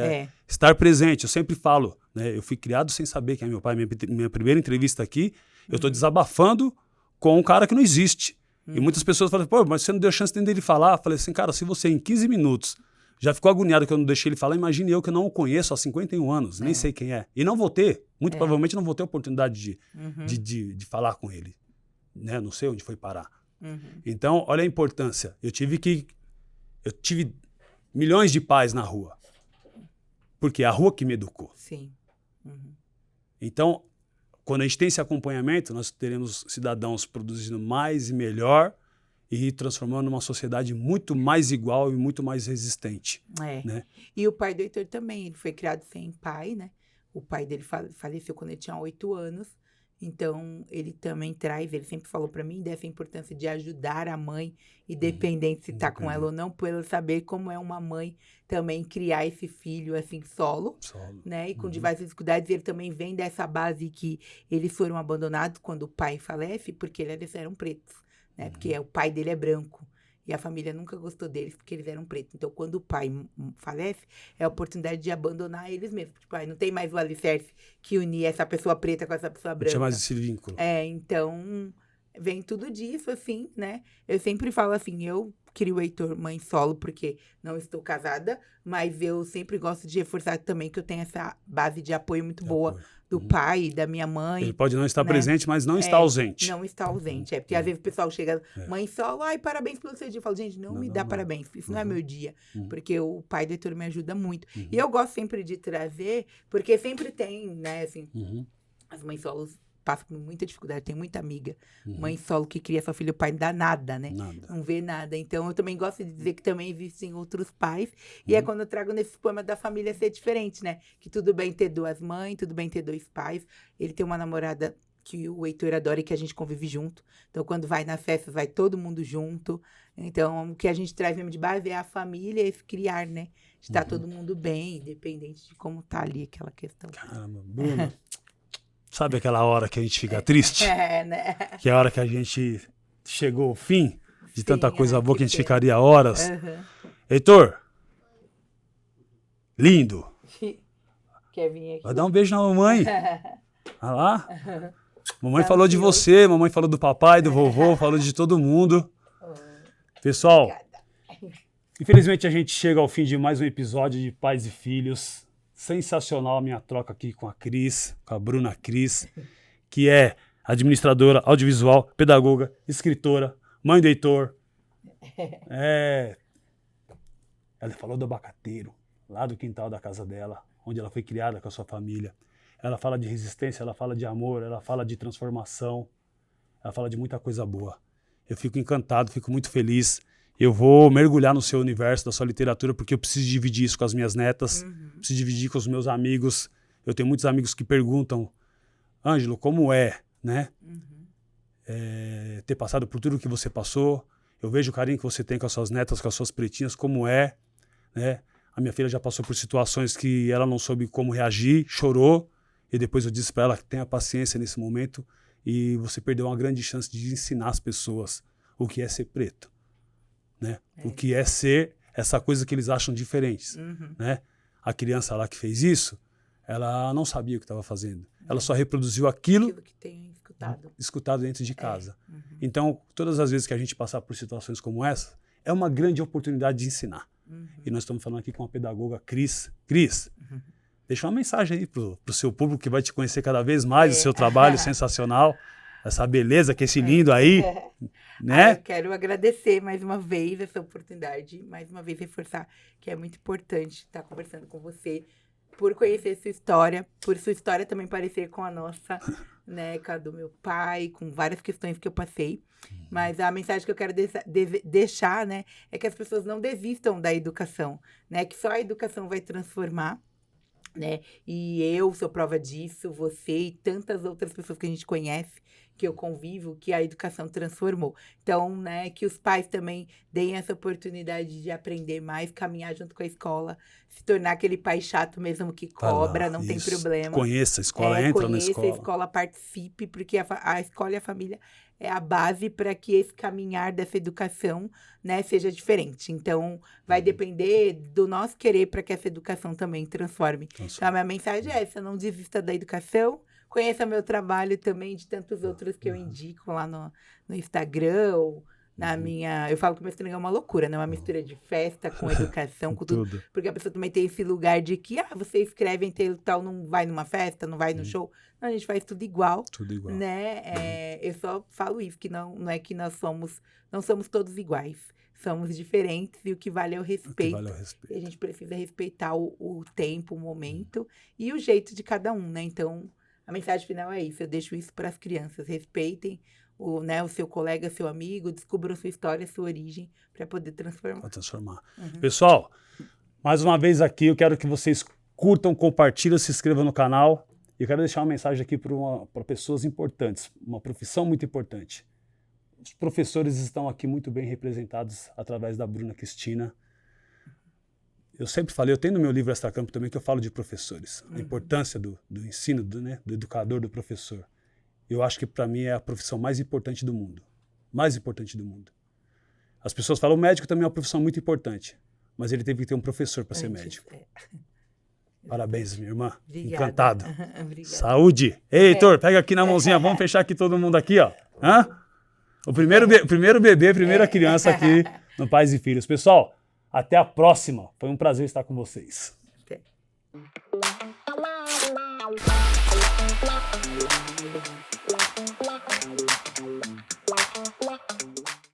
estar presente. Eu sempre falo, né? Eu fui criado sem saber quem é meu pai. Minha primeira entrevista aqui, eu estou desabafando com um cara que não existe. E muitas pessoas falam, pô, mas você não deu chance nem dele falar. Eu falei assim, cara, se você em 15 minutos já ficou agoniado que eu não deixei ele falar, imagine eu que eu não o conheço há 51 anos, nem sei quem é. E não vou ter, muito provavelmente não vou ter a oportunidade de falar com ele. Né? Não sei onde foi parar. Então, olha a importância. Eu tive milhões de pais na rua. Porque é a rua que me educou. Sim. Então, quando a gente tem esse acompanhamento, nós teremos cidadãos produzindo mais e melhor e transformando uma sociedade muito mais igual e muito mais resistente. Né? E o pai do Heitor também, ele foi criado sem pai, né? O pai dele faleceu quando ele tinha 8 anos. Então, ele também ele sempre falou para mim dessa importância de ajudar a mãe, independente se tá com ela ou não, por ela saber como é uma mãe também criar esse filho, assim, solo. Né? E com diversas dificuldades, ele também vem dessa base que eles foram abandonados quando o pai falece, porque eles eram pretos, né? Porque o pai dele é branco. E a família nunca gostou deles porque eles eram pretos. Então, quando o pai falece, é a oportunidade de abandonar eles mesmos. Tipo, não tem mais o alicerce que unir essa pessoa preta com essa pessoa branca. Não tinha mais esse vínculo. Então, vem tudo disso, assim, né? Eu sempre falo assim, eu crio o Heitor mãe solo porque não estou casada, mas eu sempre gosto de reforçar também que eu tenho essa base de apoio muito boa do pai, da minha mãe. Ele pode não estar presente, mas não está ausente. Não está ausente. Porque às vezes o pessoal chega, mãe solo, ai, parabéns pelo seu dia. Eu falo, gente, não me dá parabéns, isso não é meu dia. Porque o pai do Heitor me ajuda muito. E eu gosto sempre de trazer, porque sempre tem, né, assim, as mães solos passam por muita dificuldade, tem muita amiga. Mãe solo que cria sua filha, o pai não dá nada, né? Não vê nada. Então, eu também gosto de dizer que também existem outros pais. E é quando eu trago nesse poema da família ser diferente, né? Que tudo bem ter 2 mães, tudo bem ter 2 pais. Ele tem uma namorada que o Heitor adora e que a gente convive junto. Então, quando vai na festa, vai todo mundo junto. Então, o que a gente traz mesmo de base é a família, esse criar, né? De estar todo mundo bem, independente de como tá ali aquela questão. Caramba, Bruno. Sabe aquela hora que a gente fica triste? Né? Que é a hora que a gente chegou ao fim de tanta coisa boa que a gente ficaria horas. Heitor, lindo. Quer vir aqui? Vai dar um beijo na mamãe. Olha lá. Mamãe falou de você, mamãe falou do papai, do vovô, falou de todo mundo. Pessoal, infelizmente a gente chega ao fim de mais um episódio de Pais e Filhos. Sensacional a minha troca aqui com a Cris, com a Bruna Cris, que é administradora audiovisual, pedagoga, escritora, mãe do Heitor. Ela falou do abacateiro, lá do quintal da casa dela, onde ela foi criada com a sua família. Ela fala de resistência, ela fala de amor, ela fala de transformação, ela fala de muita coisa boa. Eu fico encantado, fico muito feliz. Eu vou mergulhar no seu universo, da sua literatura, porque eu preciso dividir isso com as minhas netas, preciso dividir com os meus amigos. Eu tenho muitos amigos que perguntam, Ângelo, como é, né? Ter passado por tudo que você passou. Eu vejo o carinho que você tem com as suas netas, com as suas pretinhas, como é, né? A minha filha já passou por situações que ela não soube como reagir, chorou, e depois eu disse para ela que tenha paciência nesse momento, e você perdeu uma grande chance de ensinar as pessoas o que é ser preto, né? O que é ser essa coisa que eles acham diferentes, né? A criança lá que fez isso, ela não sabia o que estava fazendo. Ela só reproduziu aquilo que tem escutado dentro de casa. Então, todas as vezes que a gente passar por situações como essa, é uma grande oportunidade de ensinar. E nós estamos falando aqui com a pedagoga Cris. Cris, deixa uma mensagem aí pro seu público que vai te conhecer cada vez mais, o seu trabalho sensacional, essa beleza que é esse lindo aí, né? Eu quero agradecer mais uma vez essa oportunidade, mais uma vez reforçar que é muito importante estar conversando com você, por conhecer sua história, por sua história também parecer com a nossa, né, com a do meu pai, com várias questões que eu passei. Mas a mensagem que eu quero deixar, né, é que as pessoas não desistam da educação, né, que só a educação vai transformar, né, e eu sou prova disso, você e tantas outras pessoas que a gente conhece, que eu convivo, que a educação transformou. Então, né, que os pais também deem essa oportunidade de aprender mais, caminhar junto com a escola, se tornar aquele pai chato mesmo que cobra, não tem problema. Conheça a escola, entra na escola. Conheça a escola, participe, porque a escola e a família é a base para que esse caminhar dessa educação, né, seja diferente. Então, vai depender do nosso querer para que essa educação também transforme. Então, a minha mensagem é essa, não desista da educação. Conheça meu trabalho também, de tantos outros que eu indico lá no Instagram, ou na minha... Eu falo que o meu Instagram é uma loucura, né? Uma mistura de festa com educação, com tudo. Porque a pessoa também tem esse lugar de que, você escreve em tal, não vai numa festa, não vai no show. Não, a gente faz tudo igual. Tudo igual. Né? Eu só falo isso, que não é que nós não somos todos iguais. Somos diferentes e o que vale é o respeito. E a gente precisa respeitar o tempo, o momento e o jeito de cada um, né? Então... A mensagem final é isso, eu deixo isso para as crianças. Respeitem o seu colega, seu amigo, descubram sua história, sua origem, para poder transformar. Para transformar. Pessoal, mais uma vez aqui, eu quero que vocês curtam, compartilhem, se inscrevam no canal. E eu quero deixar uma mensagem aqui para pessoas importantes, uma profissão muito importante. Os professores estão aqui muito bem representados através da Bruna Cristina. Eu sempre falei, eu tenho no meu livro Extracampo também, que eu falo de professores. A importância do ensino, do educador, do professor. Eu acho que para mim é a profissão mais importante do mundo. Mais importante do mundo. As pessoas falam, o médico também é uma profissão muito importante. Mas ele teve que ter um professor para ser médico. Parabéns, minha irmã. Obrigada. Encantado. Saúde. Ei, Heitor, pega aqui na mãozinha. Vamos fechar aqui todo mundo aqui, ó. O primeiro bebê, primeira criança aqui no Pais e Filhos. Pessoal, até a próxima. Foi um prazer estar com vocês. Até.